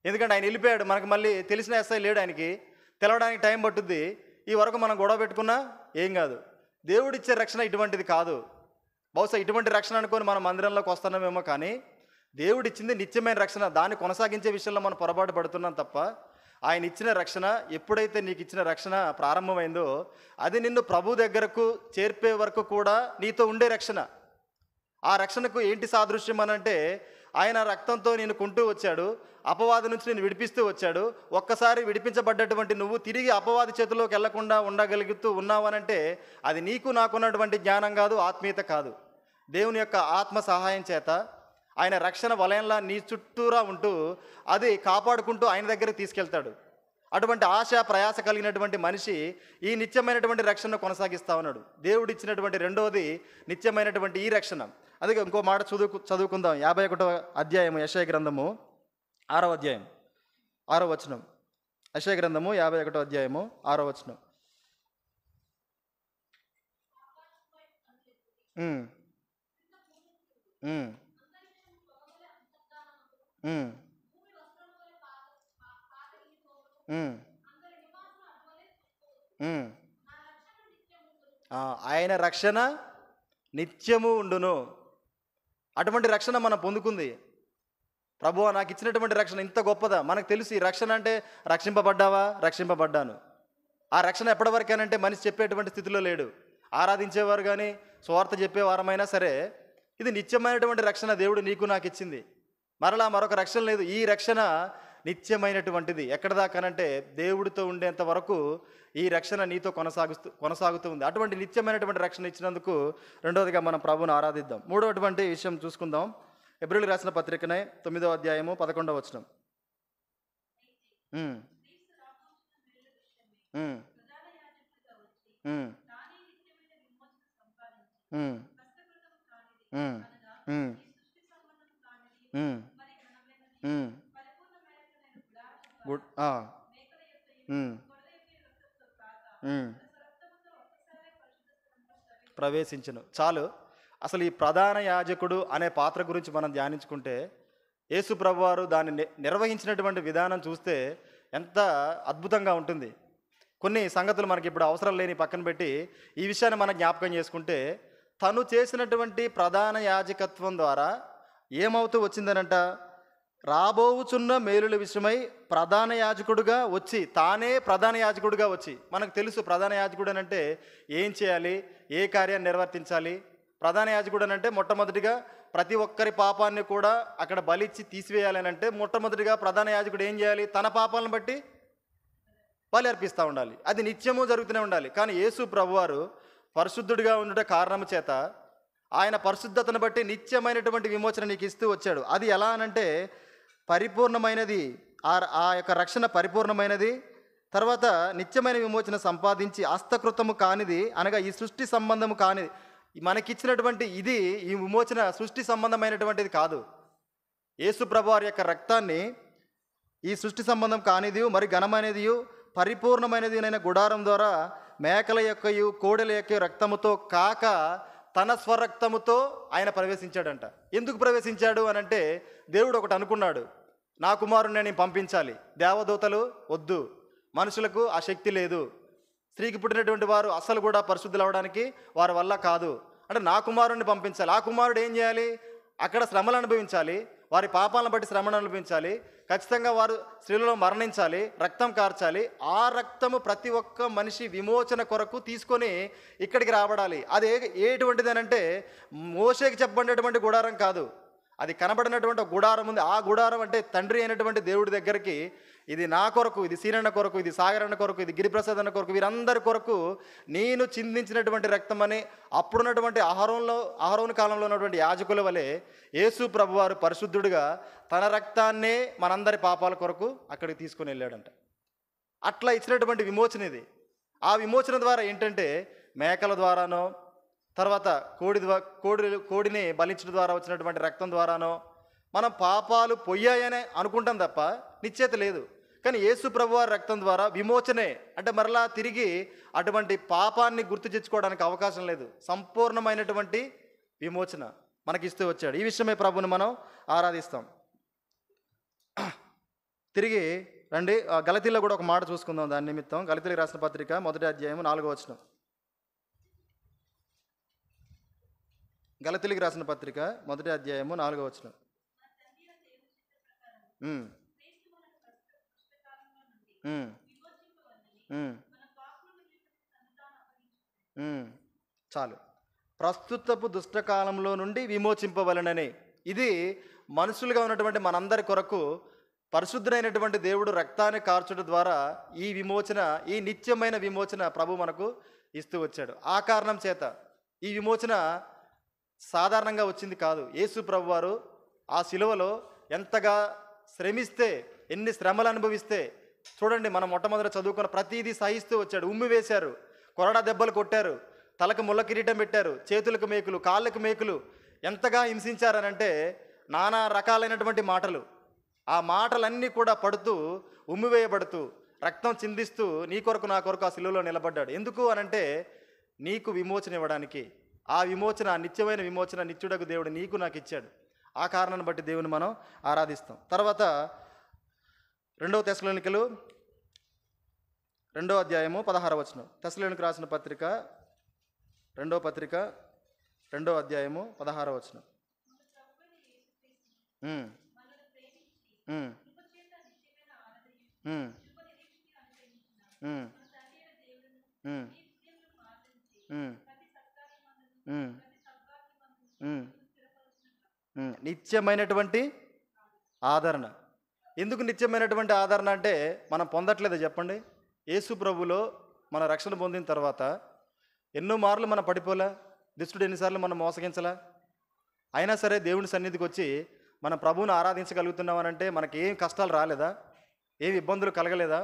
ఎందుకంటే ఆయన వెళ్ళిపోయాడు, మనకు మళ్ళీ తెలిసిన ఎస్ఐ లేడు, ఆయనకి తెలవడానికి టైం పట్టుద్ది. ఈ వరకు మనం గొడవ పెట్టుకున్నా ఏం కాదు. దేవుడిచ్చే రక్షణ ఇటువంటిది కాదు. బహుశా ఇటువంటి రక్షణ అనుకొని మనం మందిరంలోకి వస్తున్నామేమో, కానీ దేవుడిచ్చింది నిత్యమైన రక్షణ. దాన్ని కొనసాగించే విషయంలో మనం పొరపాటు పడుతున్నాం తప్ప ఆయన ఇచ్చిన రక్షణ, ఎప్పుడైతే నీకు ఇచ్చిన రక్షణ ప్రారంభమైందో అది నిన్ను ప్రభు దగ్గరకు చేర్పే వరకు కూడా నీతో ఉండే రక్షణ. ఆ రక్షణకు ఏంటి సాదృశ్యం అనంటే ఆయన రక్తంతో నేను కొంటూ వచ్చాడు, అపవాది నుంచి నేను విడిపిస్తూ వచ్చాడు. ఒక్కసారి విడిపించబడ్డటువంటి నువ్వు తిరిగి అపవాది చేతిలోకి వెళ్లకుండా ఉండగలుగుతూ ఉన్నావనంటే అది నీకు నాకున్నటువంటి జ్ఞానం కాదు, ఆత్మీయత కాదు. దేవుని యొక్క ఆత్మ సహాయం చేత ఆయన రక్షణ వలయంలా నీ చుట్టూరా ఉంటూ అది కాపాడుకుంటూ ఆయన దగ్గరికి తీసుకెళ్తాడు. అటువంటి ఆశ ప్రయాస కలిగినటువంటి మనిషి ఈ నిత్యమైనటువంటి రక్షణను కొనసాగిస్తా ఉన్నాడు. దేవుడు ఇచ్చినటువంటి రెండవది నిత్యమైనటువంటి ఈ రక్షణ. అందుకే ఇంకో మాట చదువుకుందాం. 51వ అధ్యాయము యెషయా గ్రంథము 6వ అధ్యాయం 6వ వచనం. యెషయా గ్రంథము 51వ అధ్యాయము 6వ వచనం. ఆయన రక్షణ నిత్యము ఉండును. అటువంటి రక్షణ మనం పొందుకుంది. ప్రభువా నాకు ఇచ్చినటువంటి రక్షణ ఇంత గొప్పదా? మనకు తెలుసు ఈ రక్షణ అంటే రక్షింపబడ్డావా, రక్షింపబడ్డాను. ఆ రక్షణ ఎప్పటివరకేనంటే మనిషి చెప్పేటువంటి స్థితిలో లేడు. ఆరాధించేవారు కానీ స్వార్థ చెప్పేవారమైనా సరే ఇది నిత్యమైనటువంటి రక్షణ దేవుడు నీకు నాకు ఇచ్చింది. మరలా మరొక రక్షణ లేదు. ఈ రక్షణ నిత్యమైనటువంటిది. ఎక్కడ దాకానంటే దేవుడితో ఉండేంత వరకు ఈ రక్షణ నీతో కొనసాగుతూ ఉంది. అటువంటి నిత్యమైనటువంటి రక్షణ ఇచ్చినందుకు రెండవదిగా మనం ప్రభువును ఆరాధిద్దాం. మూడవటువంటి విషయం చూసుకుందాం. హెబ్రీయులకు రాసిన పత్రికనే 9వ అధ్యాయము 11వ వచనం. ఉమ్, ఉమ్, ఉమ్, ఉమ్, ఉమ్, ఉమ్, ఉమ్, ఉమ్, గుడ్ ప్రవేశించును. చాలు. అసలు ఈ ప్రధాన యాజకుడు అనే పాత్ర గురించి మనం ధ్యానించుకుంటే యేసు ప్రభువారు దాన్ని నిర్వహించినటువంటి విధానం చూస్తే ఎంత అద్భుతంగా ఉంటుంది. కొన్ని సంగతులు మనకి ఇప్పుడు అవసరం లేని పక్కన పెట్టి ఈ విషయాన్ని మనం జ్ఞాపకం చేసుకుంటే, తను చేసినటువంటి ప్రధాన యాజకత్వం ద్వారా ఏమవుతూ వచ్చిందనంట, రాబోవుచున్న మేలుల విషయమై ప్రధాన యాజకుడుగా వచ్చి, తానే ప్రధాన యాజకుడుగా వచ్చి, మనకు తెలుసు ప్రధాన యాజకుడు అంటే ఏం చేయాలి, ఏ కార్యాన్ని నిర్వర్తించాలి. ప్రధాన యాజకుడు అంటే మొట్టమొదటిగా ప్రతి ఒక్కరి పాపాన్ని కూడా అక్కడ బలిచ్చి తీసివేయాలని అంటే మొట్టమొదటిగా ప్రధాన యాజకుడు ఏం చేయాలి, తన పాపాలను బట్టి బలి అర్పిస్తూ ఉండాలి. అది నిత్యము జరుగుతూనే ఉండాలి. కానీ యేసు ప్రభువారు పరిశుద్ధుడిగా ఉండట కారణం చేత ఆయన పరిశుద్ధతను బట్టి నిత్యమైనటువంటి విమోచన నీకు ఇస్తూ వచ్చాడు. అది ఎలా అనంటే పరిపూర్ణమైనది, ఆ యొక్క రక్షణ పరిపూర్ణమైనది. తర్వాత నిత్యమైన విమోచన సంపాదించి హస్తకృతము కానిది, అనగా ఈ సృష్టి సంబంధము కానిది మనకిచ్చినటువంటి ఇది, ఈ విమోచన సృష్టి సంబంధమైనటువంటిది కాదు. యేసు ప్రభువారి యొక్క రక్తాన్ని ఈ సృష్టి సంబంధం కానిది మరి ఘనమైనది పరిపూర్ణమైనది అయిన గుడారం ద్వారా మేకల యొక్కయు కోడెల యొక్క రక్తముతో కాక తన స్వరక్తముతో ఆయన ప్రవేశించాడంట. ఎందుకు ప్రవేశించాడు అనంటే దేవుడు ఒకటి అనుకున్నాడు, నా కుమారుని నేను పంపించాలి. దేవదూతలు వద్దు, మనుషులకు ఆ శక్తి లేదు, స్త్రీకి పుట్టినటువంటి వారు అసలు కూడా పరిశుద్ధులు అవ్వడానికి వారి వల్ల కాదు. అంటే నా కుమారుడిని పంపించాలి. ఆ కుమారుడు ఏం చేయాలి, అక్కడ శ్రమలు అనుభవించాలి, వారి పాపాలను బట్టి శ్రమను అనుభవించాలి, ఖచ్చితంగా వారు స్త్రీలలో మరణించాలి, రక్తం కార్చాలి. ఆ రక్తము ప్రతి ఒక్క మనిషి విమోచన కొరకు తీసుకొని ఇక్కడికి రాబడాలి. అది ఎటువంటిది అనంటే మోషేకి చెప్పబడినటువంటి గుడారం కాదు, అది కనబడినటువంటి గుడారం ఉంది. ఆ గుడారం అంటే తండ్రి అయినటువంటి దేవుడి దగ్గరికి, ఇది నా కొరకు, ఇది సీనన్న కొరకు, ఇది సాగరన్న కొరకు, ఇది గిరిప్రసాద్ అన్న కొరకు, వీరందరి కొరకు నేను చిందించినటువంటి రక్తం అని అప్పుడున్నటువంటి అహరోను కాలంలో ఉన్నటువంటి యాజకుల వలె యేసు ప్రభువారు పరిశుద్ధుడిగా తన రక్తాన్నే మనందరి పాపాల కొరకు అక్కడికి తీసుకొని వెళ్ళాడంట. అట్లా ఇచ్చినటువంటి విమోచన ఇది. ఆ విమోచన ద్వారా ఏంటంటే మేకల ద్వారానో, తర్వాత కోడిని బలించడం ద్వారా వచ్చినటువంటి రక్తం ద్వారానో మనం పాపాలు పొయ్యాయనే అనుకుంటాం తప్ప నిశ్చేత లేదు. కానీ యేసు ప్రభువారి రక్తం ద్వారా విమోచనే, అంటే మరలా తిరిగి అటువంటి పాపాన్ని గుర్తు తెచ్చుకోవడానికి అవకాశం లేదు. సంపూర్ణమైనటువంటి విమోచన మనకిస్తూ వచ్చాడు. ఈ విషయమే ప్రభుని మనం ఆరాధిస్తాం. తిరిగి రండి, గలతీలో కూడా ఒక మాట చూసుకుందాం. దాని నిమిత్తం గలతీలకు రాసిన పత్రిక 1వ అధ్యాయం 4వ వచనం. గలతీలకు రాసిన పత్రిక 1వ అధ్యాయము 4వ వచనం. చాలు. ప్రస్తుతపు దుష్టకాలంలో నుండి విమోచింపవలనని, ఇది మనుషులుగా ఉన్నటువంటి మనందరి కొరకు పరిశుద్ధుడైనటువంటి దేవుడు రక్తాన్ని కార్చడం ద్వారా ఈ విమోచన, ఈ నిత్యమైన విమోచన ప్రభు మనకు ఇస్తూ వచ్చాడు. ఆ కారణం చేత ఈ విమోచన సాధారణంగా వచ్చింది కాదు. యేసు ప్రభువారు ఆ శిలువలో ఎంతగా శ్రమిస్తే, ఎన్ని శ్రమలు అనుభవిస్తే చూడండి. మనం మొట్టమొదట చదువుకున్న ప్రతిదీ సహిస్తూ వచ్చాడు. ఉమ్మి వేశారు, కొరడా దెబ్బలు కొట్టారు, తలకు ముళ్ళ కిరీటం పెట్టారు, చేతులకు మేకులు, కాళ్ళకు మేకులు. ఎంతగా హింసించారనంటే నానా రకాలైనటువంటి మాటలు. ఆ మాటలన్నీ కూడా పడుతూ, ఉమ్మివేయబడుతూ, రక్తం చిందిస్తూ నీ కొరకు నా కొరకు ఆ శిలువలో నిలబడ్డాడు. ఎందుకు అనంటే నీకు విమోచన ఇవ్వడానికి. ఆ విమోచన, నిత్యమైన విమోచన నిత్యుడకు దేవుడు నీకు నాకు ఇచ్చాడు. ఆ కారణాన్ని బట్టి దేవుని మనం ఆరాధిస్తాం. తర్వాత 2వ తెస్సలోనికలు 2వ అధ్యాయము 16వ వచనం. తెస్సలోనికి రాసిన పత్రిక 2వ పత్రిక 2వ అధ్యాయము 16వ వచనం. నిత్యమైనటువంటి ఆదరణ. ఎందుకు నిత్యమైనటువంటి ఆదరణ అంటే మనం పొందట్లేదు చెప్పండి. యేసు ప్రభులో మన రక్షణ పొందిన తర్వాత ఎన్నో మార్లు మనం పడిపోలే, దుష్టుడు ఎన్నిసార్లు మనం మోసగించలా, అయినా సరే దేవుని సన్నిధికి వచ్చి మన ప్రభువుని ఆరాధించగలుగుతున్నామనంటే మనకి ఏం కష్టాలు రాలేదా, ఏమి ఇబ్బందులు కలగలేదా?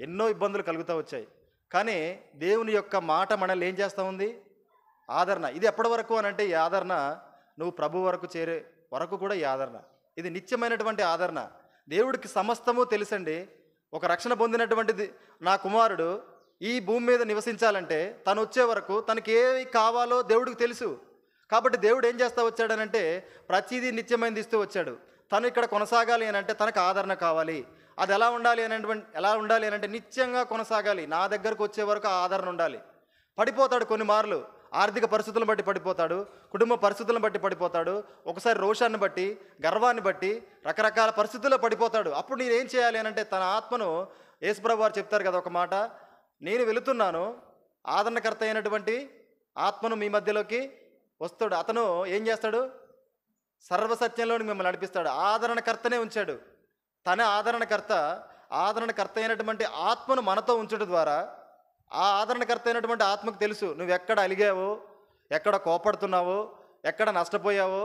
ఎన్నో ఇబ్బందులు కలుగుతూ వచ్చాయి. కానీ దేవుని యొక్క మాట మనల్ని ఏం చేస్తూ ఉంది? ఆదరణ. ఇది ఎప్పటి వరకు అని అంటే ఈ ఆదరణ నువ్వు ప్రభు వరకు చేరే వరకు కూడా ఈ ఆదరణ, ఇది నిత్యమైనటువంటి ఆదరణ. దేవుడికి సమస్తము తెలుసండి. ఒక రక్షణ పొందినటువంటిది నా కుమారుడు ఈ భూమి మీద నివసించాలంటే తను వచ్చే వరకు తనకి ఏవి కావాలో దేవుడికి తెలుసు. కాబట్టి దేవుడు ఏం చేస్తూ వచ్చాడనంటే ప్రతిదీ నిత్యమైనది ఇస్తూ వచ్చాడు. తను ఇక్కడ కొనసాగాలి అని అంటే తనకు ఆదరణ కావాలి. అది ఎలా ఉండాలి అని అంటే నిత్యంగా కొనసాగాలి. నా దగ్గరకు వచ్చే వరకు ఆ ఆదరణ ఉండాలి. పడిపోతాడు కొన్ని మార్లు, ఆర్థిక పరిస్థితులను బట్టి పడిపోతాడు, కుటుంబ పరిస్థితులను బట్టి పడిపోతాడు, ఒకసారి రోషాన్ని బట్టి, గర్వాన్ని బట్టి, రకరకాల పరిస్థితుల్లో పడిపోతాడు. అప్పుడు నేను ఏం చేయాలి అని అంటే తన ఆత్మను, యేసుప్రభు వారు చెప్తారు కదా ఒక మాట, నేను వెళుతున్నాను, ఆదరణకర్త అయినటువంటి ఆత్మను మీ మధ్యలోకి వస్తాడు. అతను ఏం చేస్తాడు? సర్వసత్యంలోని మిమ్మల్ని నడిపిస్తాడు. ఆదరణకర్తనే ఉంచాడు. తన ఆదరణకర్త అయినటువంటి ఆత్మను మనతో ఉంచడం ద్వారా ఆ ఆదరణకర్త అయినటువంటి ఆత్మకు తెలుసు నువ్వు ఎక్కడ అలిగావో, ఎక్కడ కోపడుతున్నావో, ఎక్కడ నష్టపోయావో,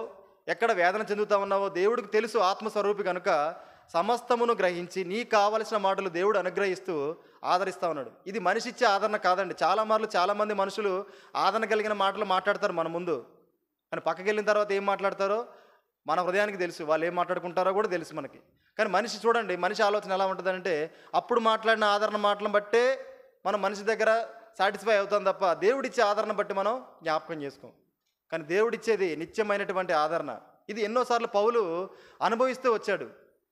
ఎక్కడ వేదన చెందుతా ఉన్నావో దేవుడికి తెలుసు. ఆత్మస్వరూపి కనుక సమస్తమును గ్రహించి నీ కావలసిన మాటలు దేవుడు అనుగ్రహిస్తూ ఆదరిస్తూ ఉన్నాడు. ఇది మనిషి ఇచ్చే ఆదరణ కాదండి. చాలామంది మనుషులు ఆదరణ కలిగిన మాటలు మాట్లాడతారు మన ముందు, కానీ పక్కకి వెళ్ళిన తర్వాత ఏం మాట్లాడతారో మన హృదయానికి తెలుసు. వాళ్ళు ఏం మాట్లాడుకుంటారో కూడా తెలుసు మనకి. కానీ మనిషి చూడండి, మనిషి ఆలోచన ఎలా ఉంటుందంటే అప్పుడు మాట్లాడిన ఆదరణ మాటలను బట్టే మనం మనిషి దగ్గర సాటిస్ఫై అవుతాం తప్ప దేవుడిచ్చే ఆదరణ బట్టి మనం జ్ఞాపకం చేసుకోం. కానీ దేవుడిచ్చేది నిత్యమైనటువంటి ఆదరణ. ఇది ఎన్నోసార్లు పౌలు అనుభవిస్తూ వచ్చాడు.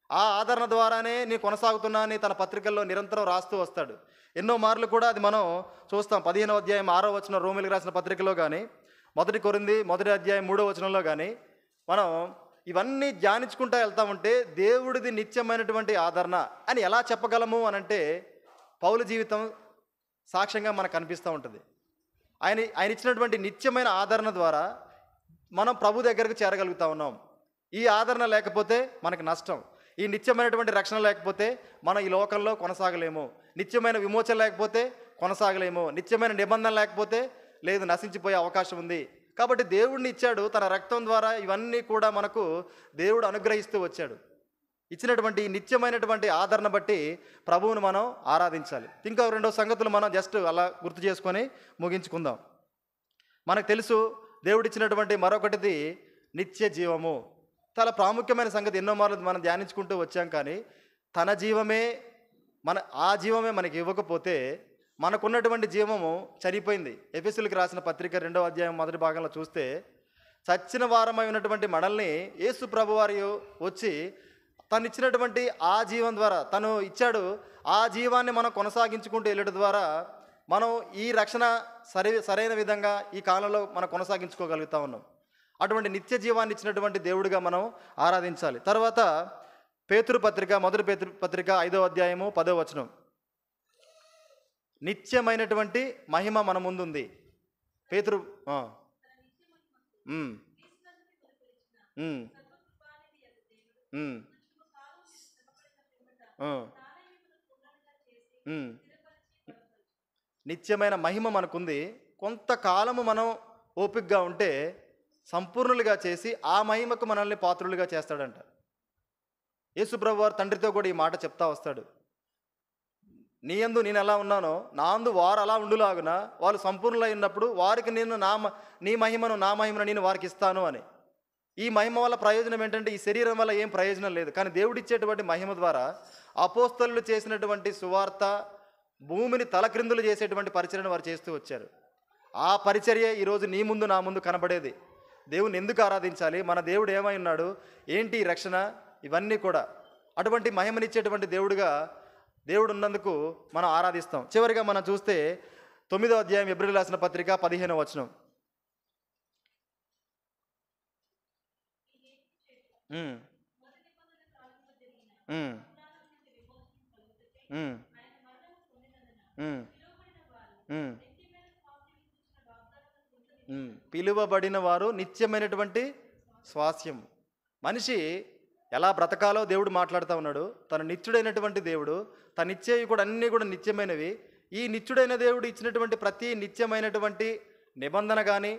ఆ ఆదరణ ద్వారానే నేను కొనసాగుతున్నా అని తన పత్రికల్లో నిరంతరం రాస్తూ వస్తాడు. ఎన్నో మార్లు కూడా అది మనం చూస్తాం. 15వ అధ్యాయం 6వ వచనం రోమిలికి రాసిన పత్రికలో కానీ, 1 కొరింథీ 1వ అధ్యాయం 3వ వచనంలో కానీ మనం ఇవన్నీ ధ్యానించుకుంటూ వెళ్తా ఉంటే దేవుడిది నిత్యమైనటువంటి ఆదరణ అని ఎలా చెప్పగలము అనంటే పౌలు జీవితం సాక్ష్యంగా మనకు కనిపిస్తూ ఉంటుంది. ఆయన ఇచ్చినటువంటి నిత్యమైన ఆదరణ ద్వారా మనం ప్రభు దగ్గరకు చేరగలుగుతా ఉన్నాం. ఈ ఆదరణ లేకపోతే మనకు నష్టం. ఈ నిత్యమైనటువంటి రక్షణ లేకపోతే మనం ఈ లోకంలో కొనసాగలేము. నిత్యమైన విమోచన లేకపోతే కొనసాగలేము. నిత్యమైన నిబంధన లేకపోతే లేదు, నశించిపోయే అవకాశం ఉంది. కాబట్టి దేవుడిని ఇచ్చాడు, తన రక్తం ద్వారా ఇవన్నీ కూడా మనకు దేవుడు అనుగ్రహిస్తూ వచ్చాడు. ఇచ్చినటువంటి నిత్యమైనటువంటి ఆదరణ బట్టి ప్రభువును మనం ఆరాధించాలి. ఇంకా 2 సంగతులు మనం జస్ట్ అలా గుర్తు చేసుకొని ముగించుకుందాం. మనకు తెలుసు దేవుడిచ్చినటువంటి మరొకటిది నిత్య జీవము. చాలా ప్రాముఖ్యమైన సంగతి. ఎన్నో మార్లు మనం ధ్యానించుకుంటూ వచ్చాం. కానీ తన జీవమే ఆ జీవమే మనకి ఇవ్వకపోతే మనకున్నటువంటి జీవము చనిపోయింది. ఎఫెసీయులకు రాసిన పత్రిక 2వ అధ్యాయం 1వ భాగంలో చూస్తే చచ్చిన వారమై ఉన్నటువంటి మనల్ని యేసు ప్రభువారు వచ్చి తను ఇచ్చినటువంటి ఆ జీవం ద్వారా తను ఇచ్చాడు. ఆ జీవాన్ని మనం కొనసాగించుకుంటూ వెళ్ళడం ద్వారా మనం ఈ రక్షణ సరైన విధంగా ఈ కాలంలో మనం కొనసాగించుకోగలుగుతా ఉన్నాం. అటువంటి నిత్య జీవాన్ని ఇచ్చినటువంటి దేవుడిగా మనం ఆరాధించాలి. తర్వాత పేతురు పత్రిక 1 పేతురు పత్రిక 5వ అధ్యాయము 10వ వచనం, నిత్యమైనటువంటి మహిమ మన ముందుంది. పేతురు నిత్యమైన మహిమ మనకుంది. కొంతకాలము మనం ఓపికగా ఉంటే సంపూర్ణులుగా చేసి ఆ మహిమకు మనల్ని పాత్రులుగా చేస్తాడంట. యేసు ప్రభువారు తండ్రితో కూడా ఈ మాట చెప్తా వస్తాడు. నీ యందు నేను ఎలా ఉన్నానో నా యందు వారు అలా ఉండులాగున వాళ్ళు సంపూర్ణులై ఉన్నప్పుడు వారికి నేను నీ మహిమను నా మహిమను నేను వారికి ఇస్తాను అని. ఈ మహిమ వల్ల ప్రయోజనం ఏంటంటే ఈ శరీరం వల్ల ఏం ప్రయోజనం లేదు. కానీ దేవుడిచ్చేటువంటి మహిమ ద్వారా అపోస్తలులు చేసినటువంటి సువార్త భూమిని తలక్రిందులు చేసేటువంటి పరిచర్యను వారు చేస్తూ వచ్చారు. ఆ పరిచర్య ఈరోజు నీ ముందు నా ముందు కనబడేది. దేవుని ఎందుకు ఆరాధించాలి, మన దేవుడు ఏమై ఉన్నాడు, ఏంటి రక్షణ, ఇవన్నీ కూడా అటువంటి మహిమనిచ్చేటువంటి దేవుడు ఉన్నందుకు మనం ఆరాధిస్తాం. చివరిగా మనం చూస్తే 9వ అధ్యాయం ఎబ్రిల్ రాసిన పత్రిక 15వ వచనం, పిలువబడిన వారు నిత్యమైనటువంటి స్వాస్యం. మనిషి ఎలా బ్రతకాలో దేవుడు మాట్లాడుతూ ఉన్నాడు. తను నిత్యుడైనటువంటి దేవుడు, తనిచ్చేవి కూడా అన్నీ కూడా నిత్యమైనవి. ఈ నిత్యుడైన దేవుడు ఇచ్చినటువంటి ప్రతి నిత్యమైనటువంటి నిబంధన కానీ,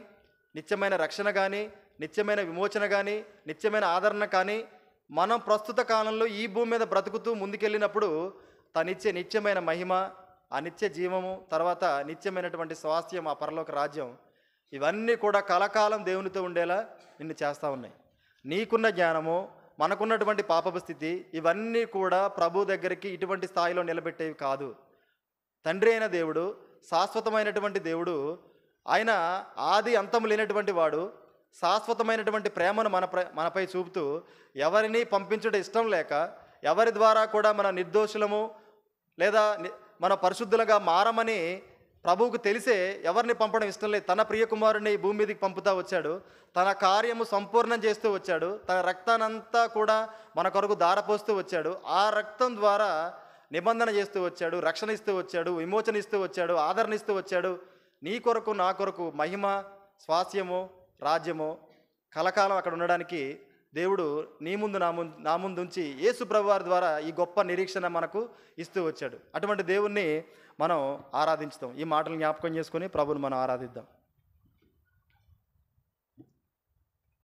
నిత్యమైన రక్షణ కానీ, నిత్యమైన విమోచన కానీ, నిత్యమైన ఆదరణ కానీ, మనం ప్రస్తుత కాలంలో ఈ భూమి మీద బ్రతుకుతూ ముందుకెళ్ళినప్పుడు తనిచ్చే నిత్యమైన మహిమ, ఆ నిత్య జీవము, తర్వాత నిత్యమైనటువంటి స్వాస్థ్యం, ఆ పరలోక రాజ్యం, ఇవన్నీ కూడా కలకాలం దేవునితో ఉండేలా నిన్ను చేస్తూ ఉన్నాయి. నీకున్న జ్ఞానము, మనకున్నటువంటి పాపపు స్థితి, ఇవన్నీ కూడా ప్రభు దగ్గరికి ఇటువంటి స్థాయిలో నిలబెట్టేవి కాదు. తండ్రి అయిన దేవుడు, శాశ్వతమైనటువంటి దేవుడు, ఆయన ఆది అంతము లేనటువంటి వాడు, శాశ్వతమైనటువంటి ప్రేమను మనపై చూపుతూ ఎవరిని పంపించడం ఇష్టం లేక, ఎవరి ద్వారా కూడా మన నిర్దోషులము లేదా మన పరిశుద్ధులుగా మారమని ప్రభువుకు తెలిసే ఎవరిని పంపడం ఇష్టం లేదు. తన ప్రియకుమారుని భూమి మీదకి పంపుతూ వచ్చాడు. తన కార్యము సంపూర్ణం చేస్తూ వచ్చాడు. తన రక్తానంతా కూడా మన కొరకు ధారపోస్తూ వచ్చాడు. ఆ రక్తం ద్వారా నిబంధన చేస్తూ వచ్చాడు, రక్షణ ఇస్తూ వచ్చాడు, విమోచన ఇస్తూ వచ్చాడు, ఆదరణ ఇస్తూ వచ్చాడు. నీ కొరకు నా కొరకు మహిమ, స్వాస్యము, రాజ్యము కలకాలం అక్కడ ఉండడానికి దేవుడు నీ ముందు నా ముందు ఉంచి యేసు ప్రభువారి ద్వారా ఈ గొప్ప నిరీక్షణ మనకు ఇస్తూ వచ్చాడు. అటువంటి దేవుణ్ణి మనం ఆరాధించుతాం. ఈ మాటలు జ్ఞాపకం చేసుకొని ప్రభువుని మనం ఆరాధిద్దాం.